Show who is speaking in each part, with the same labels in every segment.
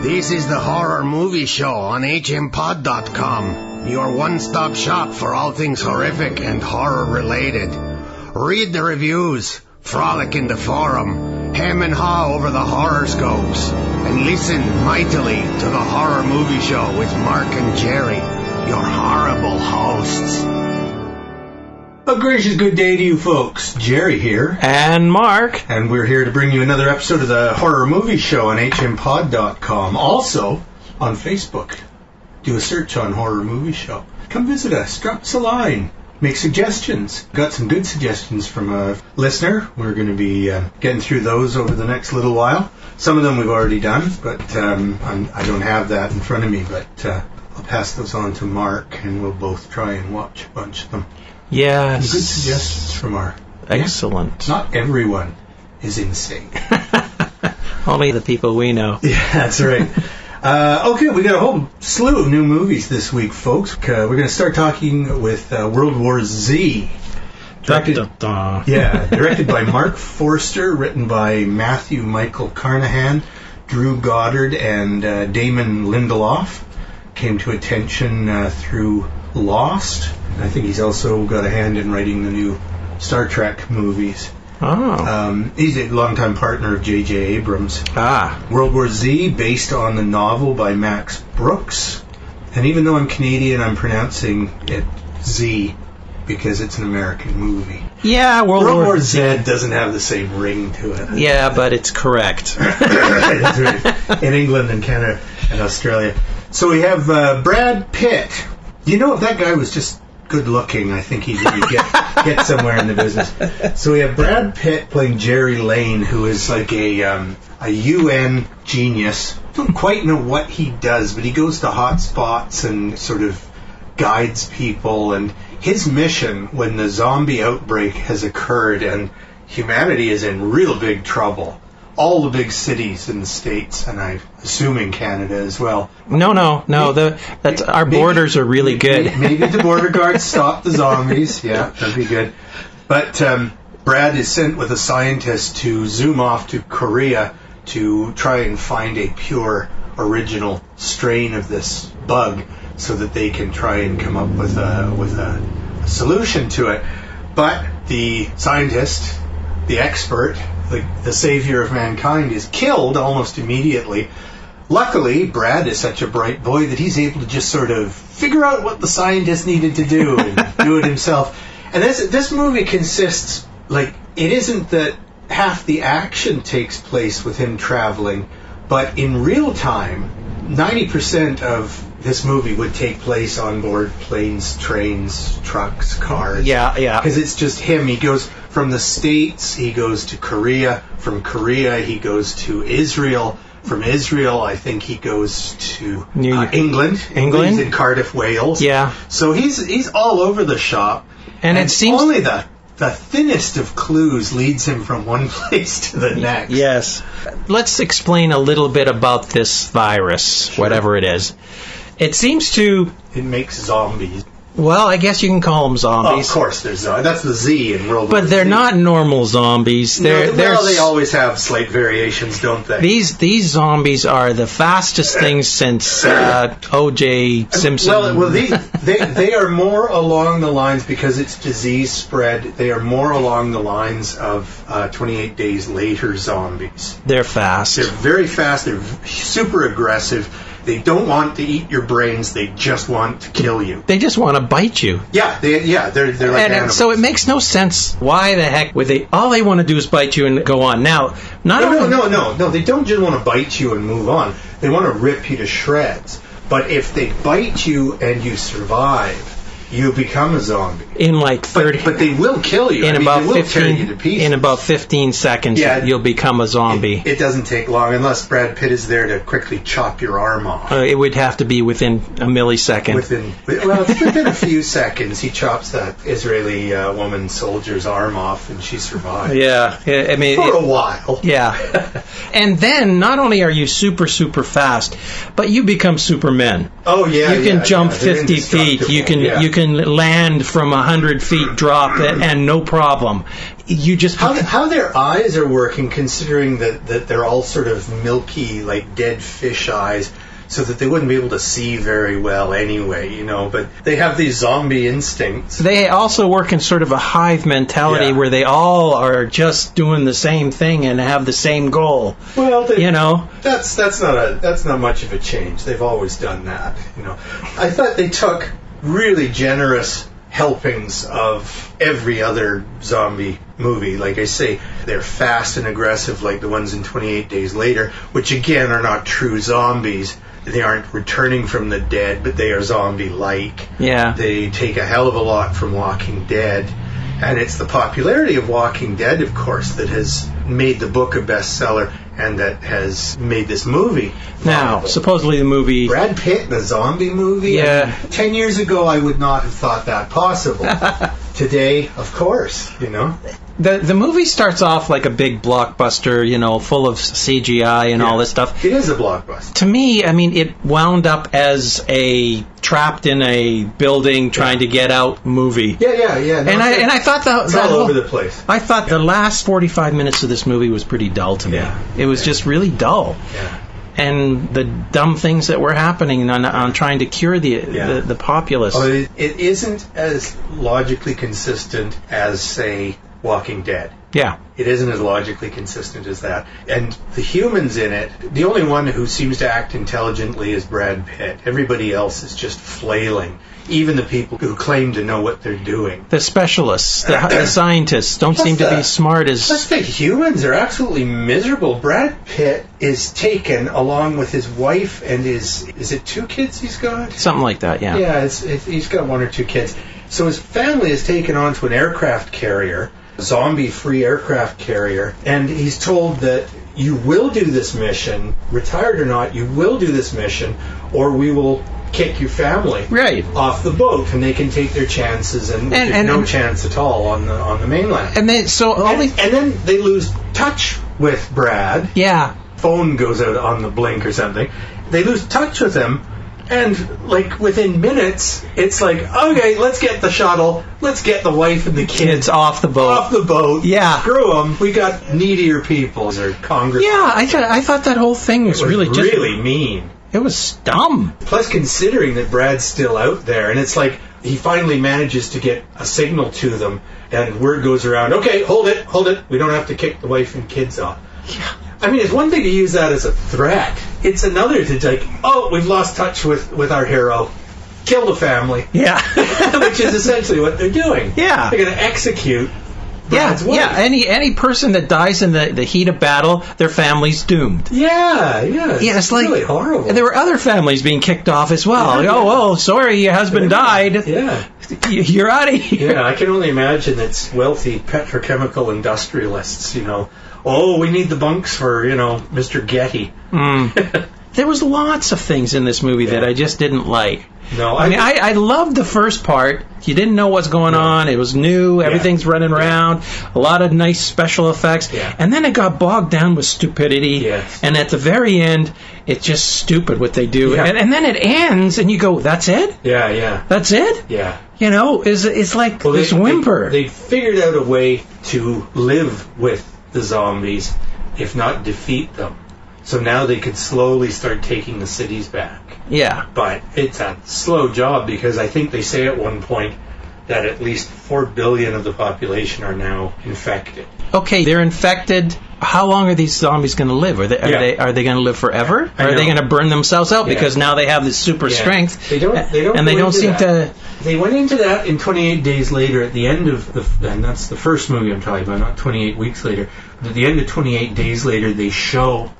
Speaker 1: This is the Horror Movie Show on hmpod.com, your one-stop shop for all things horrific and horror-related. Read the reviews, frolic in the forum, hem and haw over the horoscopes, and listen mightily to the Horror Movie Show with Mark and Jerry, your horrible hosts.
Speaker 2: A gracious good day to you folks. Jerry here.
Speaker 3: And Mark.
Speaker 2: And we're here to bring you another episode of the Horror Movie Show on hmpod.com. Also on Facebook. Do a search on Horror Movie Show. Come visit us. Drop us a line. Make suggestions. Got some good suggestions from a listener. We're going to be getting through those over the next little while. Some of them we've already done, but I don't have that in front of me. But I'll pass those on to Mark, and we'll both try and watch a bunch of them.
Speaker 3: Yes.
Speaker 2: Good suggestions from our...
Speaker 3: Excellent.
Speaker 2: Not everyone is insane.
Speaker 3: Only the people we know.
Speaker 2: Yeah, that's right. Okay, we got a whole slew of new movies this week, folks. We're going to start talking with World War Z. Directed by Mark Forster, written by Matthew Michael Carnahan, Drew Goddard, and Damon Lindelof. Came to attention through Lost. I think he's also got a hand in writing the new Star Trek movies.
Speaker 3: Oh.
Speaker 2: He's a longtime partner of J.J. Abrams. World War Z, based on the novel by Max Brooks. And even though I'm Canadian, I'm pronouncing it Z because it's an American movie.
Speaker 3: Yeah, World
Speaker 2: War Z doesn't have the same ring to it.
Speaker 3: Yeah, but it's correct.
Speaker 2: That's right. In England and Canada and Australia. So we have Brad Pitt. You know, if that guy was just good looking, I think he'd really get somewhere in the business. So we have Brad Pitt playing Jerry Lane, who is like a UN genius. Don't quite know what he does, but he goes to hot spots and sort of guides people. And his mission, when the zombie outbreak has occurred and humanity is in real big trouble, all the big cities in the States, and I'm assuming Canada as well.
Speaker 3: No. Our borders are really good.
Speaker 2: Maybe the border guards stop the zombies. Yeah, that'd be good. But Brad is sent with a scientist to zoom off to Korea to try and find a pure, original strain of this bug so that they can try and come up with a solution to it. But the scientist, the expert, the savior of mankind, is killed almost immediately. Luckily, Brad is such a bright boy that he's able to just sort of figure out what the scientist needed to do and do it himself. And this movie consists, it isn't that half the action takes place with him traveling, but in real time, 90% of this movie would take place on board planes, trains, trucks, cars.
Speaker 3: Yeah.
Speaker 2: Because it's just him. He goes from the States, he goes to Korea. From Korea, he goes to Israel. From Israel, I think he goes to England. He's in Cardiff, Wales.
Speaker 3: Yeah.
Speaker 2: So he's all over the shop.
Speaker 3: And it seems
Speaker 2: only the thinnest of clues leads him from one place to the next.
Speaker 3: Yes. Let's explain a little bit about this virus,
Speaker 2: Sure.
Speaker 3: whatever it is. It seems to...
Speaker 2: It makes zombies.
Speaker 3: Well, I guess you can call them zombies.
Speaker 2: Oh, of course, that's the Z in World War Z.
Speaker 3: But they're not normal zombies.
Speaker 2: They always have slight variations, don't they?
Speaker 3: These zombies are the fastest things since O.J. Simpson.
Speaker 2: Well, they are more along the lines, because it's disease spread, they are more along the lines of 28 Days Later zombies.
Speaker 3: They're fast.
Speaker 2: They're very fast. They're super aggressive. They don't want to eat your brains. They just want to kill you.
Speaker 3: They just want to bite you.
Speaker 2: Yeah, they're like animals.
Speaker 3: So it makes no sense. Why the heck would they? All they want to do is bite you and go on. Now,
Speaker 2: No. They don't just want to bite you and move on. They want to rip you to shreds. But if they bite you and you survive, you become a zombie.
Speaker 3: In like 30...
Speaker 2: But they will kill you.
Speaker 3: They will tear you
Speaker 2: to pieces.
Speaker 3: In about 15 seconds, you'll become a zombie.
Speaker 2: It doesn't take long, unless Brad Pitt is there to quickly chop your arm off.
Speaker 3: It would have to be within a millisecond.
Speaker 2: Within a few seconds, he chops that Israeli woman soldier's arm off, and she survives.
Speaker 3: Yeah, I mean...
Speaker 2: For a while.
Speaker 3: Yeah. And then, not only are you super, super fast, but you become Supermen.
Speaker 2: Oh, yeah.
Speaker 3: You can jump 50 feet. You can can land from 100 feet drop and no problem. You just
Speaker 2: how their eyes are working, considering that they're all sort of milky, like dead fish eyes, so that they wouldn't be able to see very well anyway, you know, but they have these zombie instincts.
Speaker 3: They also work in sort of a hive mentality where they all are just doing the same thing and have the same goal.
Speaker 2: Well,
Speaker 3: you know,
Speaker 2: that's not much of a change. They've always done that, you know. I thought they took really generous helpings of every other zombie movie. Like I say, they're fast and aggressive like the ones in 28 Days Later, which again are not true zombies. They aren't returning from the dead, but they are zombie-like.
Speaker 3: Yeah.
Speaker 2: They take a hell of a lot from Walking Dead. And it's the popularity of Walking Dead, of course, that has made the book a bestseller and that has made this movie
Speaker 3: now, supposedly the movie...
Speaker 2: Brad Pitt in a zombie movie?
Speaker 3: Yeah.
Speaker 2: I mean, 10 years ago, I would not have thought that possible. Today, of course, you know.
Speaker 3: The movie starts off like a big blockbuster, you know, full of CGI and all this stuff.
Speaker 2: It is a blockbuster.
Speaker 3: To me, I mean, it wound up as a trapped in a building trying to get out movie.
Speaker 2: Yeah. No,
Speaker 3: and I thought that
Speaker 2: it's all over the place.
Speaker 3: I thought the last 45 minutes of this movie was pretty dull to me.
Speaker 2: Yeah.
Speaker 3: It was just really dull.
Speaker 2: Yeah.
Speaker 3: And the dumb things that were happening on trying to cure the populace.
Speaker 2: Oh, it isn't as logically consistent as, say, Walking Dead.
Speaker 3: Yeah.
Speaker 2: It isn't as logically consistent as that. And the humans in it, the only one who seems to act intelligently is Brad Pitt. Everybody else is just flailing. Even the people who claim to know what they're doing.
Speaker 3: The specialists, the scientists don't seem to be smart as...
Speaker 2: Plus the humans are absolutely miserable. Brad Pitt is taken along with his wife and his... Is it 2 kids he's got?
Speaker 3: Something like that, yeah.
Speaker 2: Yeah, he's got 1 or 2 kids. So his family is taken onto an aircraft carrier, zombie-free aircraft carrier, and he's told that you will do this mission, retired or not, you will do this mission, or we will kick your family off the boat, and they can take their chances, and no chance at all on the mainland.
Speaker 3: And then
Speaker 2: they lose touch with Brad.
Speaker 3: Yeah.
Speaker 2: Phone goes out on the blink or something. They lose touch with him. And, like, within minutes, it's like, okay, let's get the shuttle, let's get the wife and the kids
Speaker 3: off the boat.
Speaker 2: Off the boat.
Speaker 3: Yeah.
Speaker 2: Screw them. We got needier people. Or Congress.
Speaker 3: Yeah, I thought that whole thing was
Speaker 2: really mean.
Speaker 3: It was dumb.
Speaker 2: Plus, considering that Brad's still out there, and it's like, he finally manages to get a signal to them, and word goes around, okay, hold it, we don't have to kick the wife and kids off.
Speaker 3: Yeah.
Speaker 2: I mean, it's one thing to use that as a threat. It's another to like, oh, we've lost touch with our hero. Kill the family.
Speaker 3: Yeah.
Speaker 2: Which is essentially what they're doing.
Speaker 3: Yeah.
Speaker 2: They're going to execute Brad's wife.
Speaker 3: Yeah. Any person that dies in the heat of battle, their family's doomed.
Speaker 2: Yeah.
Speaker 3: It's like
Speaker 2: really horrible.
Speaker 3: And there were other families being kicked off as well.
Speaker 2: Yeah.
Speaker 3: Oh, sorry, your husband died.
Speaker 2: Yeah.
Speaker 3: You're out of here.
Speaker 2: Yeah, I can only imagine it's wealthy petrochemical industrialists, you know. Oh, we need the bunks for, you know, Mr. Getty.
Speaker 3: There was lots of things in this movie that I just didn't like.
Speaker 2: No,
Speaker 3: I mean, I loved the first part. You didn't know what's going on. It was new. Everything's running around. A lot of nice special effects.
Speaker 2: Yeah.
Speaker 3: And then it got bogged down with stupidity.
Speaker 2: Yes.
Speaker 3: And at the very end, it's just stupid what they do.
Speaker 2: Yeah.
Speaker 3: And then it ends, and you go, that's it?
Speaker 2: Yeah.
Speaker 3: That's it?
Speaker 2: Yeah.
Speaker 3: You know, it's like this whimper.
Speaker 2: They figured out a way to live with the zombies, if not defeat them. So now they could slowly start taking the cities back.
Speaker 3: Yeah.
Speaker 2: But it's a slow job, because I think they say at one point that at least 4 billion of the population are now infected.
Speaker 3: Okay, they're infected. How long are these zombies going to live? Are they going to live forever? Or are they going to burn themselves out because now they have this super strength?
Speaker 2: They don't
Speaker 3: and they don't seem to.
Speaker 2: They went into that in 28 Days Later at the end of and that's the first movie I'm talking about, not 28 weeks later. But at the end of 28 Days Later, they show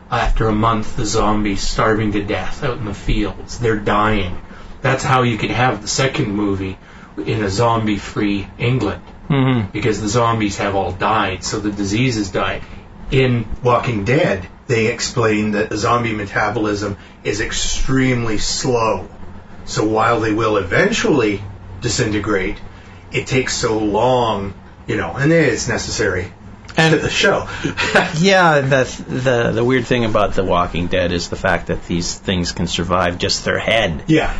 Speaker 2: after a month the zombies starving to death out in the fields. They're dying. That's how you could have the second movie in a zombie-free England.
Speaker 3: Mm-hmm.
Speaker 2: Because the zombies have all died, so the diseases died. In Walking Dead, they explain that the zombie metabolism is extremely slow. So while they will eventually disintegrate, it takes so long, you know, and it's necessary to the show.
Speaker 3: Yeah, the weird thing about The Walking Dead is the fact that these things can survive just their head.
Speaker 2: Yeah.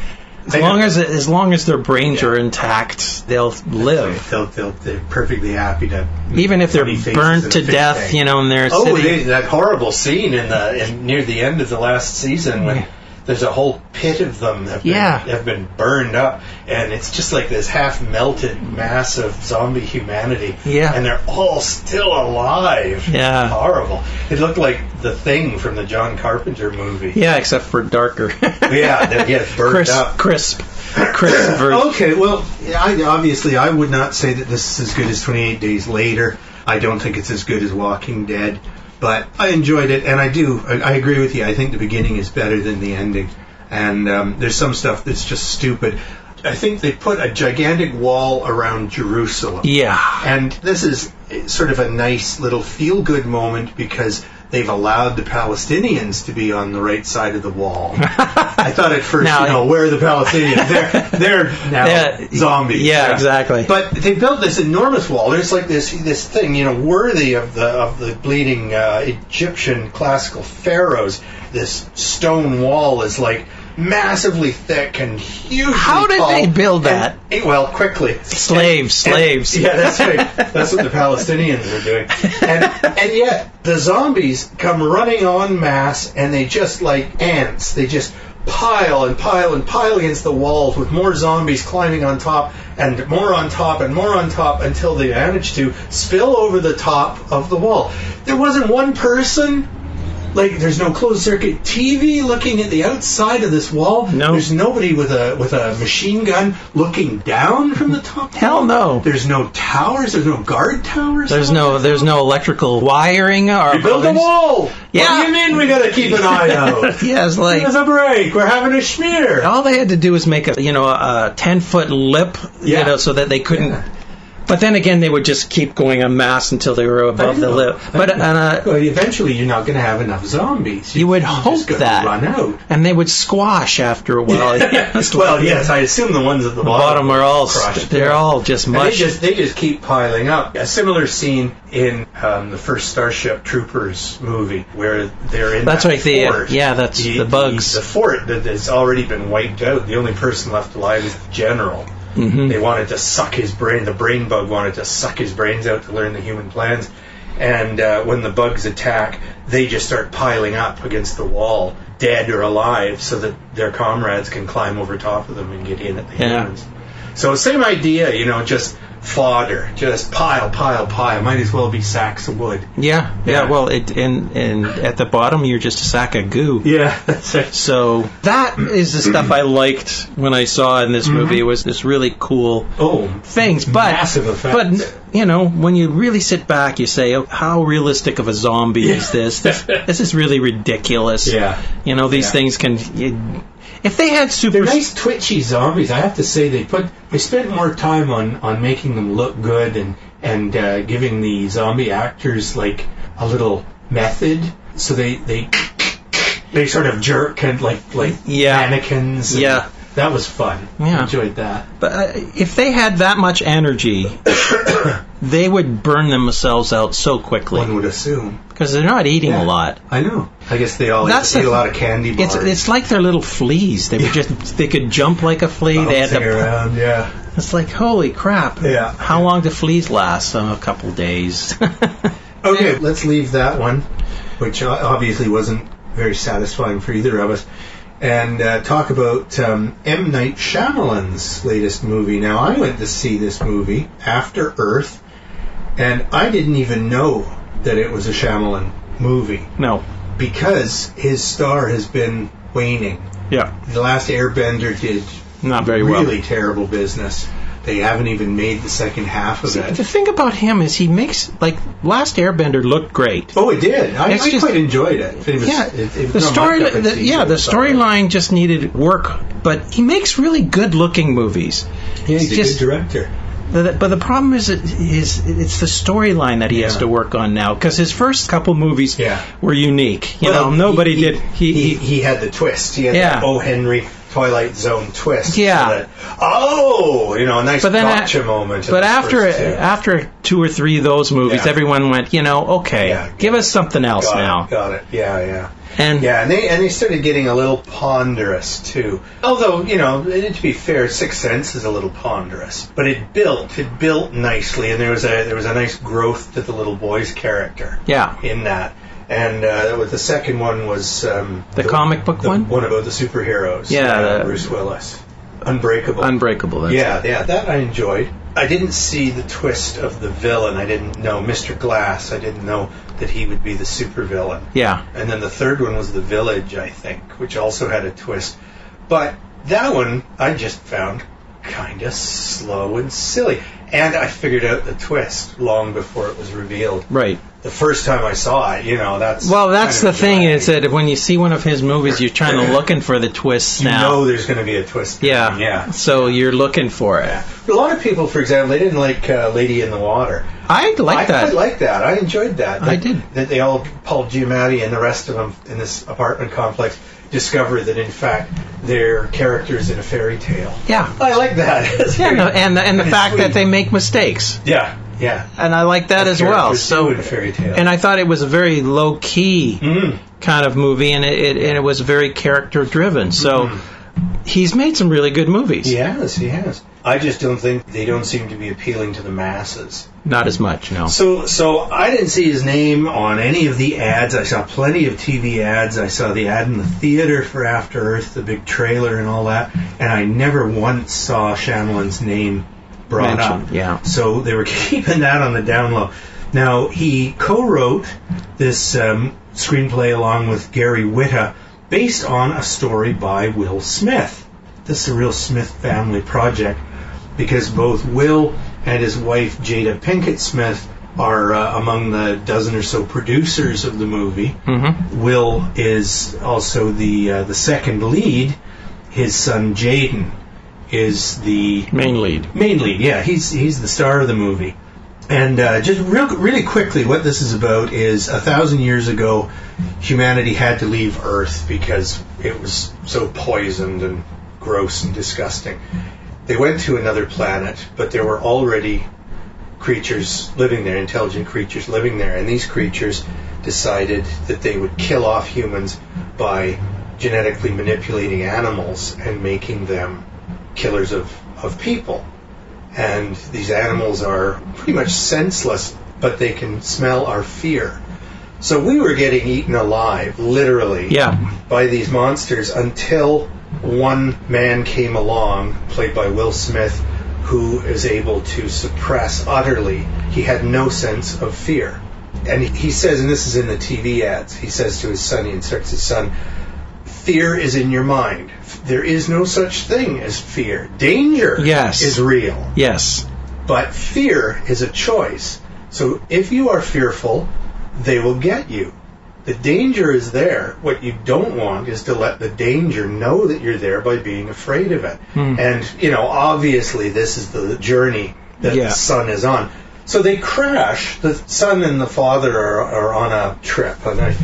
Speaker 3: As long as their brains are intact, they'll live.
Speaker 2: They're perfectly happy to.
Speaker 3: Even if they're burnt to death, in their city.
Speaker 2: That horrible scene near the end of the last season when there's a whole pit of them that have been burned up, and it's just like this half-melted mass of zombie humanity.
Speaker 3: Yeah.
Speaker 2: And they're all still alive.
Speaker 3: Yeah.
Speaker 2: Horrible. It looked like The Thing from the John Carpenter movie.
Speaker 3: Yeah, except for darker.
Speaker 2: Burned up.
Speaker 3: Crisp version.
Speaker 2: Okay, well, I would not say that this is as good as 28 Days Later. I don't think it's as good as Walking Dead. But I enjoyed it, and I agree with you. I think the beginning is better than the ending. And there's some stuff that's just stupid. I think they put a gigantic wall around Jerusalem.
Speaker 3: Yeah.
Speaker 2: And this is sort of a nice little feel-good moment because they've allowed the Palestinians to be on the right side of the wall. I thought at first, where are the Palestinians? They're now zombies.
Speaker 3: Yeah, exactly.
Speaker 2: But they built this enormous wall. There's like this thing, worthy of the bleeding Egyptian classical pharaohs. This stone wall is like massively thick and hugely
Speaker 3: How did
Speaker 2: tall.
Speaker 3: they build that?
Speaker 2: Quickly.
Speaker 3: Slaves.
Speaker 2: Yeah, that's right. That's what the Palestinians are doing. And yet, the zombies come running en masse, and they just like ants. They just pile and pile and pile against the walls with more zombies climbing on top and more on top and more on top until they manage to spill over the top of the wall. There wasn't one person. Like, there's no closed-circuit TV looking at the outside of this wall.
Speaker 3: No.
Speaker 2: There's nobody with a machine gun looking down from the top.
Speaker 3: Hell no.
Speaker 2: There's no towers. There's no guard towers.
Speaker 3: There's no electrical wiring. Or
Speaker 2: we built a wall.
Speaker 3: Yeah.
Speaker 2: What do you mean we got to keep an eye out?
Speaker 3: Yeah, it's like...
Speaker 2: There's a break. We're having a schmear.
Speaker 3: All they had to do was make a 10-foot lip, so that they couldn't... Yeah. But then again, they would just keep going en masse until they were above the lip. But
Speaker 2: eventually, you're not going to have enough zombies.
Speaker 3: You would hope that.
Speaker 2: Run out,
Speaker 3: and they would squash after a while.
Speaker 2: Yes, I assume the ones at the bottom
Speaker 3: are all
Speaker 2: crushed.
Speaker 3: They're all just mush.
Speaker 2: They just keep piling up. A similar scene in the first Starship Troopers movie where they're in
Speaker 3: that's
Speaker 2: that
Speaker 3: right.
Speaker 2: fort.
Speaker 3: That's the bugs.
Speaker 2: The fort that has already been wiped out. The only person left alive is the general.
Speaker 3: Mm-hmm.
Speaker 2: They wanted to suck his brain. The brain bug wanted to suck his brains out to learn the human plans. And when the bugs attack, they just start piling up against the wall, dead or alive, so that their comrades can climb over top of them and get in at the humans. So same idea, just fodder, just pile. Might as well be sacks of wood.
Speaker 3: Yeah. Well, and at the bottom, you're just a sack of goo.
Speaker 2: Yeah, that's it.
Speaker 3: So that is the stuff I liked when I saw in this movie. It was this really cool things, but
Speaker 2: massive effects.
Speaker 3: But when you really sit back, you say, how realistic of a zombie is this? This is really ridiculous.
Speaker 2: Yeah.
Speaker 3: These things can. If they had
Speaker 2: They're nice twitchy zombies. I have to say they spent more time on making them look good and giving the zombie actors like a little method, so they sort of jerk and like mannequins.
Speaker 3: Yeah.
Speaker 2: That was fun.
Speaker 3: Yeah.
Speaker 2: I enjoyed that.
Speaker 3: But if they had that much energy, they would burn themselves out so quickly.
Speaker 2: One would assume.
Speaker 3: Because they're not eating a lot.
Speaker 2: I know. I guess they all eat a lot of candy bars.
Speaker 3: It's like they're little fleas. They could jump like a flea. They had to
Speaker 2: around,
Speaker 3: It's like, holy crap.
Speaker 2: Yeah.
Speaker 3: How long do fleas last? A couple days.
Speaker 2: Okay, let's leave that one, which obviously wasn't very satisfying for either of us, and talk about M. Night Shyamalan's latest movie. Now, I went to see this movie, After Earth, and I didn't even know that it was a Shyamalan movie.
Speaker 3: No.
Speaker 2: Because his star has been waning.
Speaker 3: Yeah.
Speaker 2: The Last Airbender did
Speaker 3: not very well.
Speaker 2: Really terrible business. They haven't even made the second half of it.
Speaker 3: The thing about him is he makes, Last Airbender looked great.
Speaker 2: Oh, it did. I quite enjoyed it. The
Speaker 3: storyline just needed work, but he makes really good-looking movies.
Speaker 2: Yeah, he's a good director.
Speaker 3: But the problem is it's the storyline that he has to work on now, because his first couple movies were unique. Nobody did.
Speaker 2: He had the twist. He had the O. Henry Twilight Zone twist.
Speaker 3: Yeah.
Speaker 2: A nice gotcha moment.
Speaker 3: But after 2 or 3 of those movies, everyone went, give us something else now.
Speaker 2: Got it. Yeah.
Speaker 3: And
Speaker 2: they started getting a little ponderous too. Although, to be fair, Sixth Sense is a little ponderous, but it built nicely, and there was a nice growth to the little boy's character.
Speaker 3: Yeah.
Speaker 2: In that. And the second one was
Speaker 3: the comic book one
Speaker 2: about the superheroes.
Speaker 3: Yeah,
Speaker 2: Bruce Willis. Unbreakable.
Speaker 3: That's
Speaker 2: that I enjoyed. I didn't see the twist of the villain. I didn't know Mr. Glass. I didn't know that he would be the supervillain.
Speaker 3: Yeah.
Speaker 2: And then the third one was The Village, I think, which also had a twist. But that one I just found kind of slow and silly. And I figured out the twist long before it was revealed.
Speaker 3: Right.
Speaker 2: The first time I saw it, that's...
Speaker 3: Well, that's the thing, is that when you see one of his movies, you're trying to looking for the twists now.
Speaker 2: You know there's going to be a twist.
Speaker 3: Yeah. So you're looking for it.
Speaker 2: Yeah. A lot of people, for example, they didn't like Lady in the Water.
Speaker 3: I
Speaker 2: quite like that. I enjoyed that.
Speaker 3: I did.
Speaker 2: That they all, Paul Giamatti and the rest of them in this apartment complex, discovered that, in fact, they're characters in a fairy tale.
Speaker 3: Yeah.
Speaker 2: I like that.
Speaker 3: And the fact that they make mistakes.
Speaker 2: Yeah. And
Speaker 3: I like that as well. So,
Speaker 2: in a fairy tale.
Speaker 3: And I thought it was a very low key kind of movie, and it was very character driven. So he's made some really good movies.
Speaker 2: He has. I just don't think they don't seem to be appealing to the masses.
Speaker 3: Not as much, no.
Speaker 2: So I didn't see his name on any of the ads. I saw plenty of TV ads. I saw the ad in the theater for After Earth, the big trailer and all that, and I never once saw Shyamalan's name brought up.
Speaker 3: Yeah.
Speaker 2: So they were keeping that on the down low. Now, he co-wrote this screenplay along with Gary Whitta based on a story by Will Smith. This is a real Smith family project because both Will and his wife Jada Pinkett Smith are among the dozen or so producers of the movie.
Speaker 3: Mm-hmm.
Speaker 2: Will is also the second lead. His son Jaden is the
Speaker 3: main lead.
Speaker 2: Yeah, he's the star of the movie. And just really quickly, what this is about is 1,000 years ago, humanity had to leave Earth because it was so poisoned and gross and disgusting. They went to another planet, but there were already creatures living there, intelligent creatures living there, and these creatures decided that they would kill off humans by genetically manipulating animals and making them killers of people. And these animals are pretty much senseless, but they can smell our fear. So we were getting eaten alive, literally, by these monsters until one man came along, played by Will Smith, who is able to suppress utterly. He had no sense of fear. And he says, and this is in the TV ads, he says to his son, he instructs his son, fear is in your mind. There is no such thing as fear. Danger is real.
Speaker 3: Yes.
Speaker 2: But fear is a choice. So if you are fearful, they will get you. The danger is there. What you don't want is to let the danger know that you're there by being afraid of it. And, obviously this is the journey that the son is on. So they crash. The son and the father are on a trip. And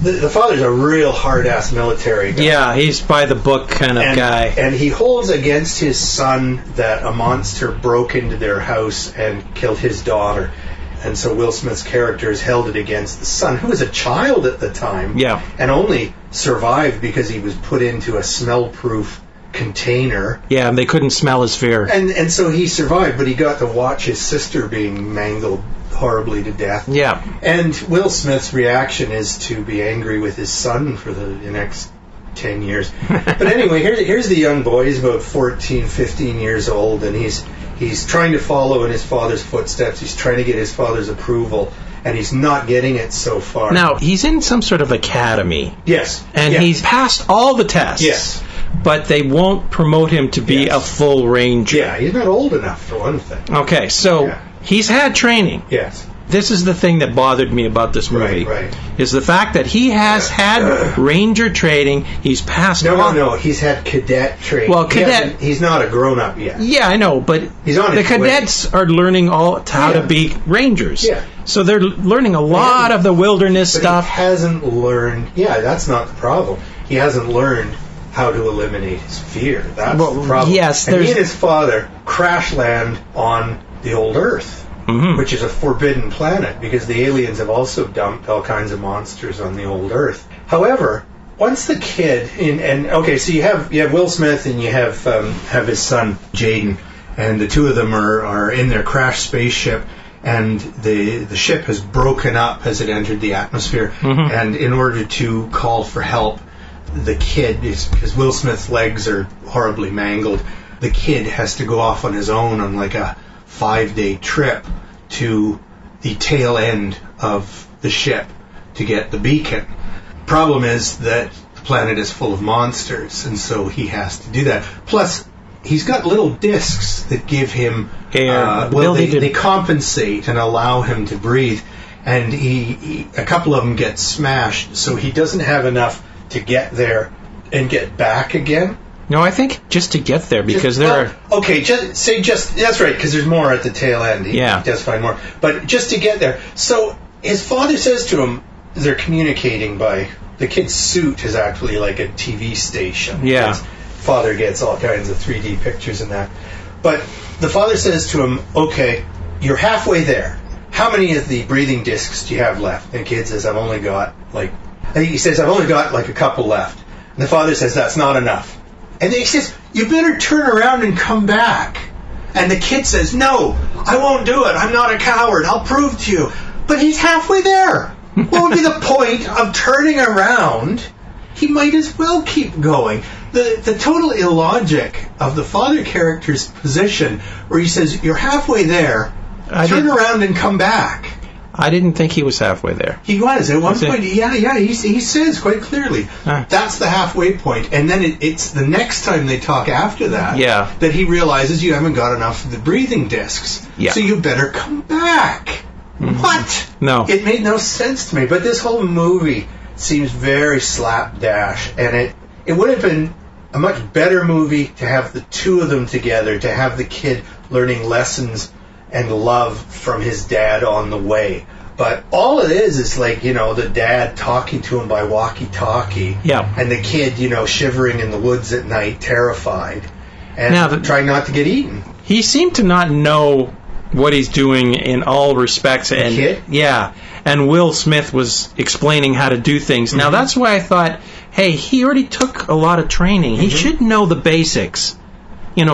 Speaker 2: the father's a real hard-ass military guy.
Speaker 3: Yeah, he's by the book kind of guy.
Speaker 2: And he holds against his son that a monster broke into their house and killed his daughter. And so Will Smith's character has held it against the son, who was a child at the time, and only survived because he was put into a smell-proof container.
Speaker 3: Yeah, and they couldn't smell his fear.
Speaker 2: And so he survived, but he got to watch his sister being mangled horribly to death.
Speaker 3: Yeah.
Speaker 2: And Will Smith's reaction is to be angry with his son for the next 10 years. But anyway, here's the young boy. He's about 14, 15 years old, and he's trying to follow in his father's footsteps. He's trying to get his father's approval, and he's not getting it so far.
Speaker 3: Now, he's in some sort of academy.
Speaker 2: Yes.
Speaker 3: And he's passed all the tests.
Speaker 2: Yes.
Speaker 3: But they won't promote him to be a full ranger.
Speaker 2: Yeah, he's not old enough, for one thing.
Speaker 3: Okay, so he's had training.
Speaker 2: Yes.
Speaker 3: This is the thing that bothered me about this movie.
Speaker 2: Right.
Speaker 3: Is the fact that he has had ranger training. He's passed
Speaker 2: No. He's had cadet training.
Speaker 3: Well, cadet...
Speaker 2: He's not a grown-up yet.
Speaker 3: Yeah, I know, but
Speaker 2: he's on
Speaker 3: the cadets are learning how to be rangers.
Speaker 2: Yeah.
Speaker 3: So they're learning a lot of the wilderness stuff.
Speaker 2: He hasn't learned... Yeah, that's not the problem. He hasn't learned how to eliminate his fear. That's the problem.
Speaker 3: Yes,
Speaker 2: and he and his father crash land on the old Earth, which is a forbidden planet because the aliens have also dumped all kinds of monsters on the old Earth. However, once the kid so you have Will Smith and you have his son Jaden, and the two of them are in their crashed spaceship, and the ship has broken up as it entered the atmosphere.
Speaker 3: Mm-hmm.
Speaker 2: And in order to call for help, the kid, because Will Smith's legs are horribly mangled, the kid has to go off on his own on like a 5-day trip to the tail end of the ship to get the beacon. Problem is that the planet is full of monsters, and so he has to do that. Plus, he's got little discs that give him
Speaker 3: air.
Speaker 2: They compensate and allow him to breathe, and a couple of them get smashed, so he doesn't have enough to get there and get back again.
Speaker 3: No, I think just to get there, because that's
Speaker 2: right, because there's more at the tail end. He does find more, but just to get there. So his father says to him, they're communicating by, the kid's suit is actually like a TV station.
Speaker 3: Yeah.
Speaker 2: His father gets all kinds of 3D pictures and that. But the father says to him, okay, you're halfway there. How many of the breathing discs do you have left? And the kid says, I've only got like a couple left. And the father says, that's not enough. And then he says, you better turn around and come back. And the kid says, no, I won't do it. I'm not a coward. I'll prove to you. But he's halfway there. What would be the point of turning around? He might as well keep going. The total illogic of the father character's position, where he says, you're halfway there, turn around and come back.
Speaker 3: I didn't think he was halfway there.
Speaker 2: He was. At one point, he says quite clearly, that's the halfway point. And then it's the next time they talk after that, that he realizes you haven't got enough of the breathing discs.
Speaker 3: Yeah.
Speaker 2: So you better come back. Mm-hmm. What?
Speaker 3: No.
Speaker 2: It made no sense to me. But this whole movie seems very slapdash. And it would have been a much better movie to have the two of them together, to have the kid learning lessons and love from his dad on the way. But all it is like, the dad talking to him by walkie-talkie.
Speaker 3: Yeah.
Speaker 2: And the kid, shivering in the woods at night, terrified. And trying not to get eaten.
Speaker 3: He seemed to not know what he's doing in all respects.
Speaker 2: The kid?
Speaker 3: Yeah. And Will Smith was explaining how to do things. Mm-hmm. Now, that's why I thought, hey, he already took a lot of training. Mm-hmm. He should know the basics.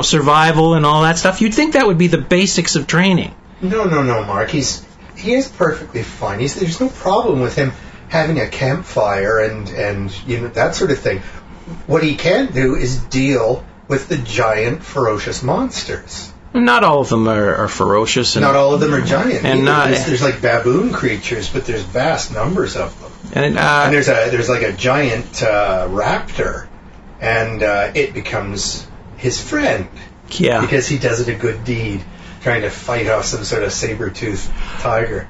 Speaker 3: Survival and all that stuff. You'd think that would be the basics of training.
Speaker 2: No, Mark. He is perfectly fine. There's no problem with him having a campfire and that sort of thing. What he can't do is deal with the giant, ferocious monsters.
Speaker 3: Not all of them are ferocious.
Speaker 2: Not all of them are giant.
Speaker 3: And
Speaker 2: there's like baboon creatures, but there's vast numbers of them. And there's like a giant raptor, and it becomes his friend.
Speaker 3: Yeah.
Speaker 2: Because he does it a good deed, trying to fight off some sort of saber-toothed tiger.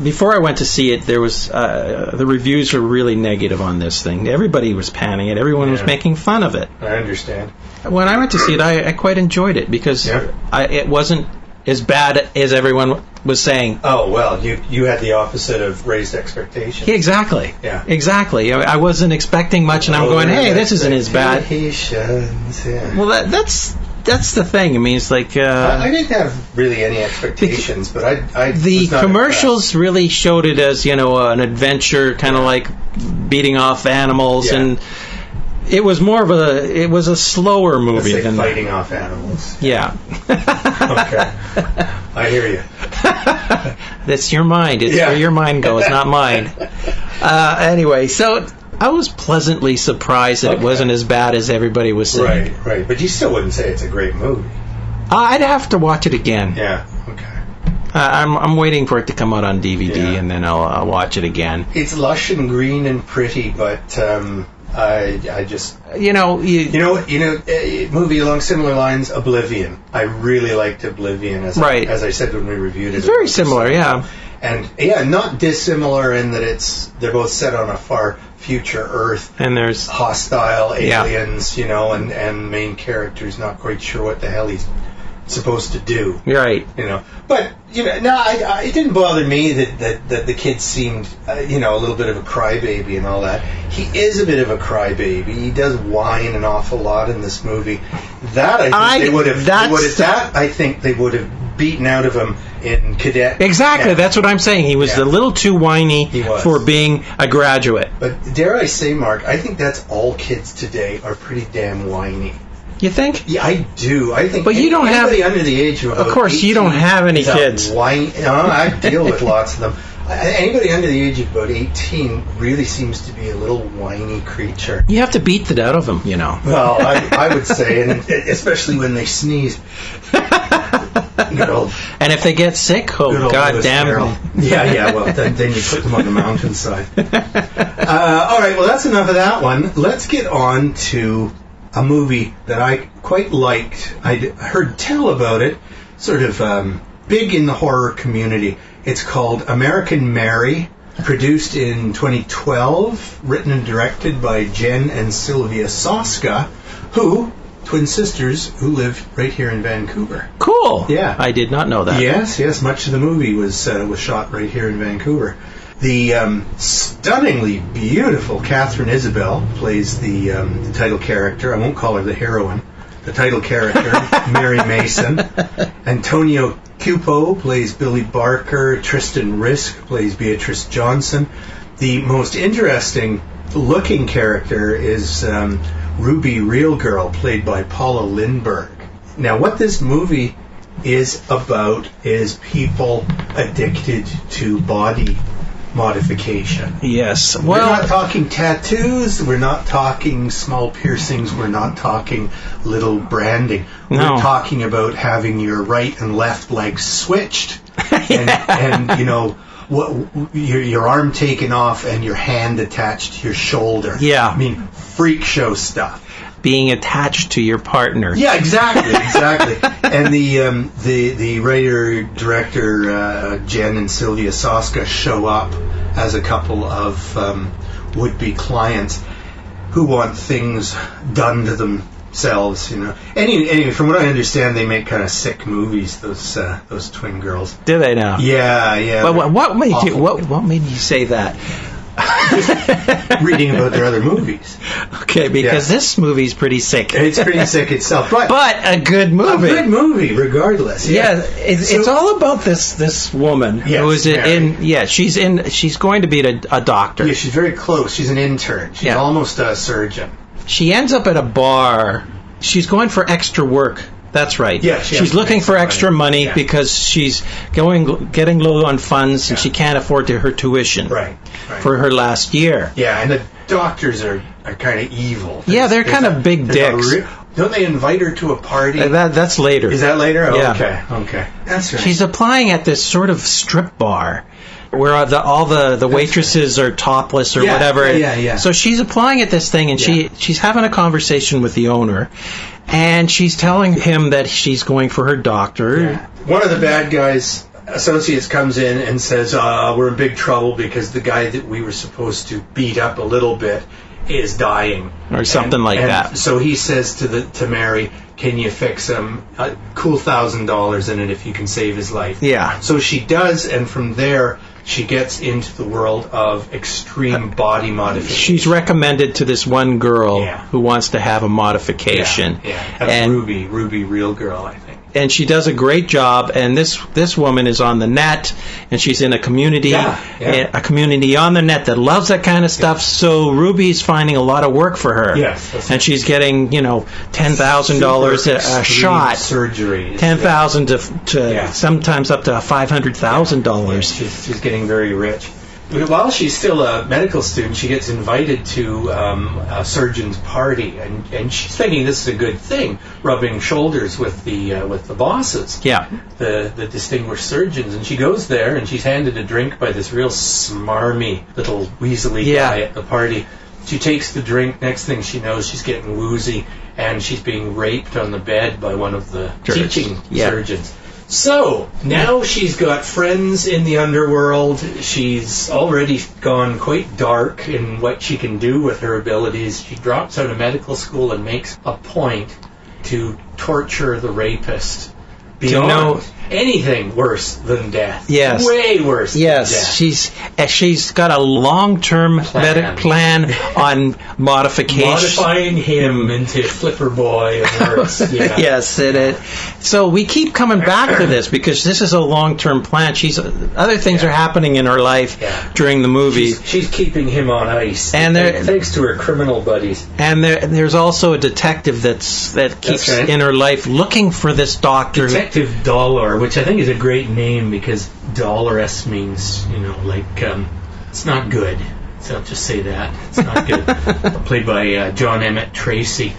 Speaker 3: Before I went to see it, there was the reviews were really negative on this thing. Everybody was panning it. Everyone was making fun of it.
Speaker 2: I understand.
Speaker 3: When I went to see it, I quite enjoyed it because it wasn't as bad as everyone was saying.
Speaker 2: Oh, well, you had the opposite of raised expectations.
Speaker 3: Exactly.
Speaker 2: Yeah.
Speaker 3: Exactly. I wasn't expecting much, and I'm going, hey, this isn't as bad.
Speaker 2: Yeah.
Speaker 3: Well, that's the thing. I mean, it's like...
Speaker 2: I didn't have really any expectations, but I
Speaker 3: the commercials really showed it as, an adventure, kind of like beating off animals, and it was more of a slower movie than
Speaker 2: fighting off animals.
Speaker 3: Yeah.
Speaker 2: Okay. I hear you.
Speaker 3: That's your mind. It's where your mind goes, not mine. Anyway, so I was pleasantly surprised that it wasn't as bad as everybody was saying.
Speaker 2: Right. But you still wouldn't say it's a great movie.
Speaker 3: I'd have to watch it again.
Speaker 2: Yeah. Okay.
Speaker 3: I'm waiting for it to come out on DVD, and then I'll watch it again.
Speaker 2: It's lush and green and pretty, but I just movie along similar lines, Oblivion. I really liked Oblivion as I said when we reviewed it.
Speaker 3: It's very similar,
Speaker 2: and not dissimilar in that they're both set on a far future Earth, and there's hostile aliens, and main character's not quite sure what the hell he's supposed to do.
Speaker 3: Right.
Speaker 2: But it didn't bother me that the kid seemed a little bit of a crybaby and all that. He is a bit of a crybaby. He does whine an awful lot in this movie. I think they would have beaten out of him in cadet.
Speaker 3: Exactly, that's what I'm saying. He was a little too whiny for being a graduate.
Speaker 2: But dare I say, Mark, I think that's all kids today are pretty damn whiny.
Speaker 3: You think?
Speaker 2: Yeah, I do. I think.
Speaker 3: But you don't have
Speaker 2: anybody under the age of about
Speaker 3: course,
Speaker 2: 18
Speaker 3: you don't have any kids.
Speaker 2: Whiny. No, I deal with lots of them. Anybody under the age of about 18 really seems to be a little whiny creature.
Speaker 3: You have to beat it out of them,
Speaker 2: Well, I would say, and especially when they sneeze.
Speaker 3: And if they get sick, God damn it.
Speaker 2: Yeah, well, then you put them on the mountainside. All right, well, that's enough of that one. Let's get on to a movie that I quite liked. I heard tell about it, sort of big in the horror community. It's called American Mary, produced in 2012, written and directed by Jen and Sylvia Soska, twin sisters who live right here in Vancouver.
Speaker 3: Cool.
Speaker 2: Yeah.
Speaker 3: I did not know that.
Speaker 2: Yes. Much of the movie was shot right here in Vancouver. The stunningly beautiful Catherine Isabel plays the title character. I won't call her the heroine. The title character, Mary Mason. Antonio Cupo plays Billy Barker. Tristan Risk plays Beatrice Johnson. The most interesting looking character is Ruby Real Girl, played by Paula Lindbergh. Now, what this movie is about is people addicted to body modification.
Speaker 3: Yes.
Speaker 2: We're not talking tattoos. We're not talking small piercings. We're not talking little branding.
Speaker 3: No.
Speaker 2: We're talking about having your right and left legs switched, and your arm taken off and your hand attached to your shoulder.
Speaker 3: Yeah.
Speaker 2: I mean, freak show stuff.
Speaker 3: Being attached to your partner.
Speaker 2: Yeah, exactly. And the writer director Jen and Sylvia Soska show up as a couple of would-be clients who want things done to themselves. Anyway, from what I understand, they make kind of sick movies. Those twin girls.
Speaker 3: Do they now?
Speaker 2: Yeah.
Speaker 3: But what made you say that?
Speaker 2: Just reading about their other movies.
Speaker 3: Okay, because this movie's pretty sick.
Speaker 2: It's pretty sick itself, but
Speaker 3: a good movie.
Speaker 2: A good movie, regardless.
Speaker 3: Yeah, it's all about this woman who is in. Yeah, she's going to be a doctor.
Speaker 2: Yeah, she's very close. She's an intern. She's almost a surgeon.
Speaker 3: She ends up at a bar. She's going for extra work. That's right.
Speaker 2: Yeah,
Speaker 3: she's looking for extra money because she's getting low on funds and she can't afford her tuition for her last year.
Speaker 2: Yeah, and the doctors are kind of evil.
Speaker 3: They're kind of big dicks.
Speaker 2: Don't they invite her to a party?
Speaker 3: That's later.
Speaker 2: Is that later? Oh,
Speaker 3: yeah.
Speaker 2: Okay. That's right.
Speaker 3: She's applying at this sort of strip bar where all the waitresses are topless or whatever.
Speaker 2: Yeah.
Speaker 3: So she's applying at this thing and she's having a conversation with the owner. And she's telling him that she's going for her doctor.
Speaker 2: Yeah. One of the bad guys' associates comes in and says, we're in big trouble because the guy that we were supposed to beat up a little bit is dying.
Speaker 3: Or something like that.
Speaker 2: So he says to Mary, can you fix him? A cool $1,000 in it if you can save his life.
Speaker 3: Yeah.
Speaker 2: So she does, and from there she gets into the world of extreme body modification.
Speaker 3: She's recommended to this one girl who wants to have a modification.
Speaker 2: Yeah. That's Ruby Real Girl, I think.
Speaker 3: And she does a great job. And this woman is on the net, and she's in a community, a community on the net that loves that kind of stuff. So Ruby's finding a lot of work for her.
Speaker 2: Yes,
Speaker 3: and she's getting $10,000 a shot,
Speaker 2: surgeries,
Speaker 3: $10,000 to sometimes up to $500,000.
Speaker 2: Yeah, she's getting very rich. While she's still a medical student, she gets invited to a surgeon's party, and she's thinking this is a good thing, rubbing shoulders with the bosses, the distinguished surgeons. And she goes there, and she's handed a drink by this real smarmy little weaselly guy at the party. She takes the drink. Next thing she knows, she's getting woozy, and she's being raped on the bed by one of the teaching surgeons. So, now she's got friends in the underworld. She's already gone quite dark in what she can do with her abilities. She drops out of medical school and makes a point to torture the rapist. anything worse than death.
Speaker 3: Yes.
Speaker 2: Way worse than death.
Speaker 3: Yes, she's got a long-term plan on modification.
Speaker 2: Modifying him into Flipper Boy and worse. Yeah.
Speaker 3: Yes, so we keep coming back to this because this is a long-term plan. Other things are happening in her life during the movie.
Speaker 2: She's keeping him on ice,
Speaker 3: and
Speaker 2: thanks to her criminal buddies.
Speaker 3: And there's also a detective that keeps in her life looking for this doctor.
Speaker 4: Detective Dollar, which I think is a great name because Dolores means, it's not good. So I'll just say that. It's not good. Played by John Emmett Tracy.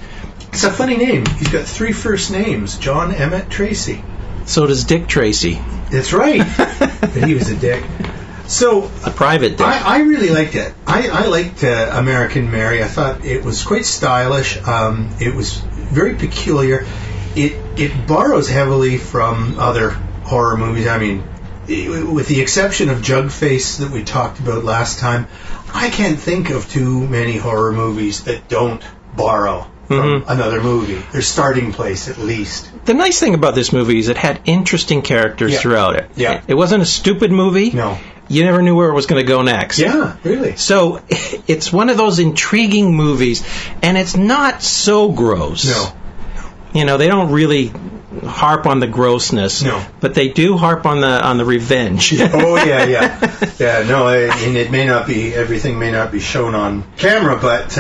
Speaker 2: It's a funny name. He's got 3 first names. John Emmett Tracy.
Speaker 3: So does Dick Tracy.
Speaker 2: That's right. But he was a dick. So
Speaker 3: a private dick.
Speaker 2: I really liked it. I liked American Mary. I thought it was quite stylish. It was very peculiar. It borrows heavily from other horror movies. I mean, with the exception of Jugface that we talked about last time, I can't think of too many horror movies that don't borrow from another movie. Their starting place, at least.
Speaker 3: The nice thing about this movie is it had interesting characters throughout it.
Speaker 2: Yeah.
Speaker 3: It wasn't a stupid movie.
Speaker 2: No.
Speaker 3: You never knew where it was going to go next.
Speaker 2: Yeah, really.
Speaker 3: So it's one of those intriguing movies, and it's not so gross.
Speaker 2: No.
Speaker 3: They don't really harp on the grossness.
Speaker 2: No.
Speaker 3: But they do harp on the revenge.
Speaker 2: Oh, yeah. Yeah, no, everything may not be shown on camera, but,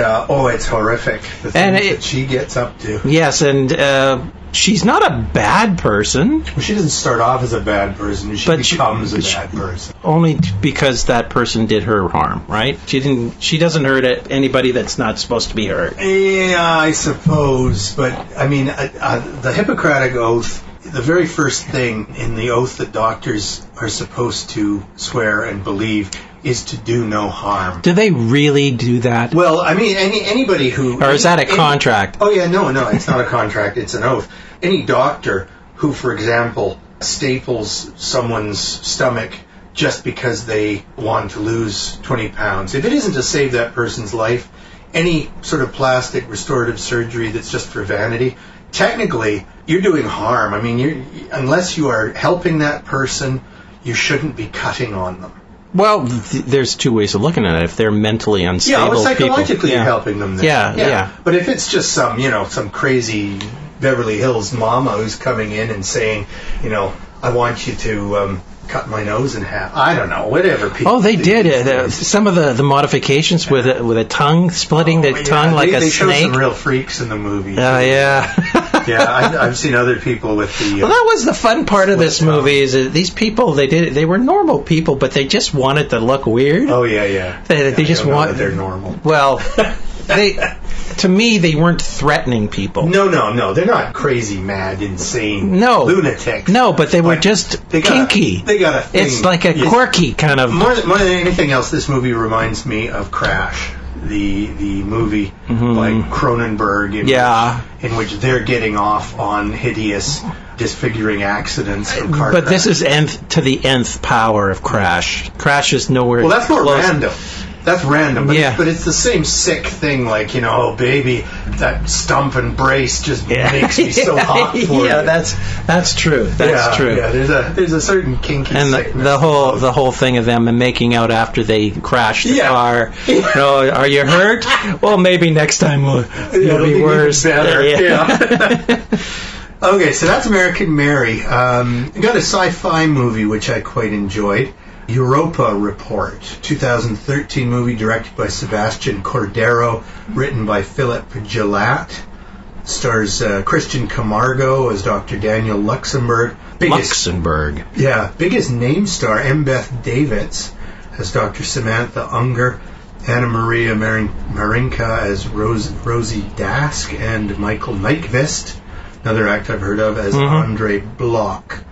Speaker 2: it's horrific. The things that she gets up to.
Speaker 3: Yes, and she's not a bad person.
Speaker 2: Well, she doesn't start off as a bad person. She becomes a bad person.
Speaker 3: Only because that person did her harm, right? She doesn't hurt anybody that's not supposed to be hurt.
Speaker 2: Yeah, I suppose. But, I mean, the Hippocratic Oath, the very first thing in the oath that doctors are supposed to swear and believe is to do no harm.
Speaker 3: Do they really do that?
Speaker 2: Well, I mean, anybody who...
Speaker 3: Or is that a contract?
Speaker 2: Oh, yeah, no, it's not a contract, it's an oath. Any doctor who, for example, staples someone's stomach just because they want to lose 20 pounds, if it isn't to save that person's life, any sort of plastic restorative surgery that's just for vanity, technically, you're doing harm. I mean, unless you are helping that person, you shouldn't be cutting on them.
Speaker 3: Well, there's 2 ways of looking at it. If they're mentally unstable
Speaker 2: psychologically
Speaker 3: people,
Speaker 2: you're helping them. Then.
Speaker 3: Yeah.
Speaker 2: But if it's just some crazy Beverly Hills mama who's coming in and saying, I want you to cut my nose in half. I don't know, whatever people.
Speaker 3: Oh, they did. Some of the modifications with a tongue, splitting the tongue like a
Speaker 2: snake. They
Speaker 3: show
Speaker 2: some real freaks in the movie.
Speaker 3: Yeah.
Speaker 2: Yeah, I've seen other people with the...
Speaker 3: well, that was the fun part of this movie, is that these people, they were normal people, but they just wanted to look weird.
Speaker 2: Oh, yeah.
Speaker 3: They just want...
Speaker 2: they're normal.
Speaker 3: Well, to me, they weren't threatening people.
Speaker 2: No. They're not crazy, mad, insane lunatics.
Speaker 3: No, but they were just kinky.
Speaker 2: They got a thing.
Speaker 3: It's like a quirky kind of...
Speaker 2: More than anything else, this movie reminds me of Crash, the movie by Cronenberg, in which they're getting off on hideous, disfiguring accidents from car
Speaker 3: But this
Speaker 2: crashes.
Speaker 3: is to the nth power of Crash. Crash is nowhere
Speaker 2: Well, that's more
Speaker 3: close.
Speaker 2: Random. That's random, but,
Speaker 3: Yeah.
Speaker 2: but it's the same sick thing, like, oh, baby, that stump and brace just makes me so hot for you.
Speaker 3: That's true. That's true.
Speaker 2: Yeah, there's a certain kinky
Speaker 3: And
Speaker 2: sickness.
Speaker 3: the whole thing of them making out after they crash the car. Are you hurt? Well, maybe next time it'll be worse.
Speaker 2: Better. Yeah. Okay, so that's American Mary. We got a sci-fi movie which I quite enjoyed. Europa Report, 2013 movie directed by Sebastian Cordero, written by Philip Gillat. Stars Christian Camargo as Dr. Daniel Luxembourg. Biggest name star, Mbeth Davids as Dr. Samantha Unger, Anna Maria Marinka as Rosie Dask, and Michael Nyqvist, another actor I've heard of, as Andre Block.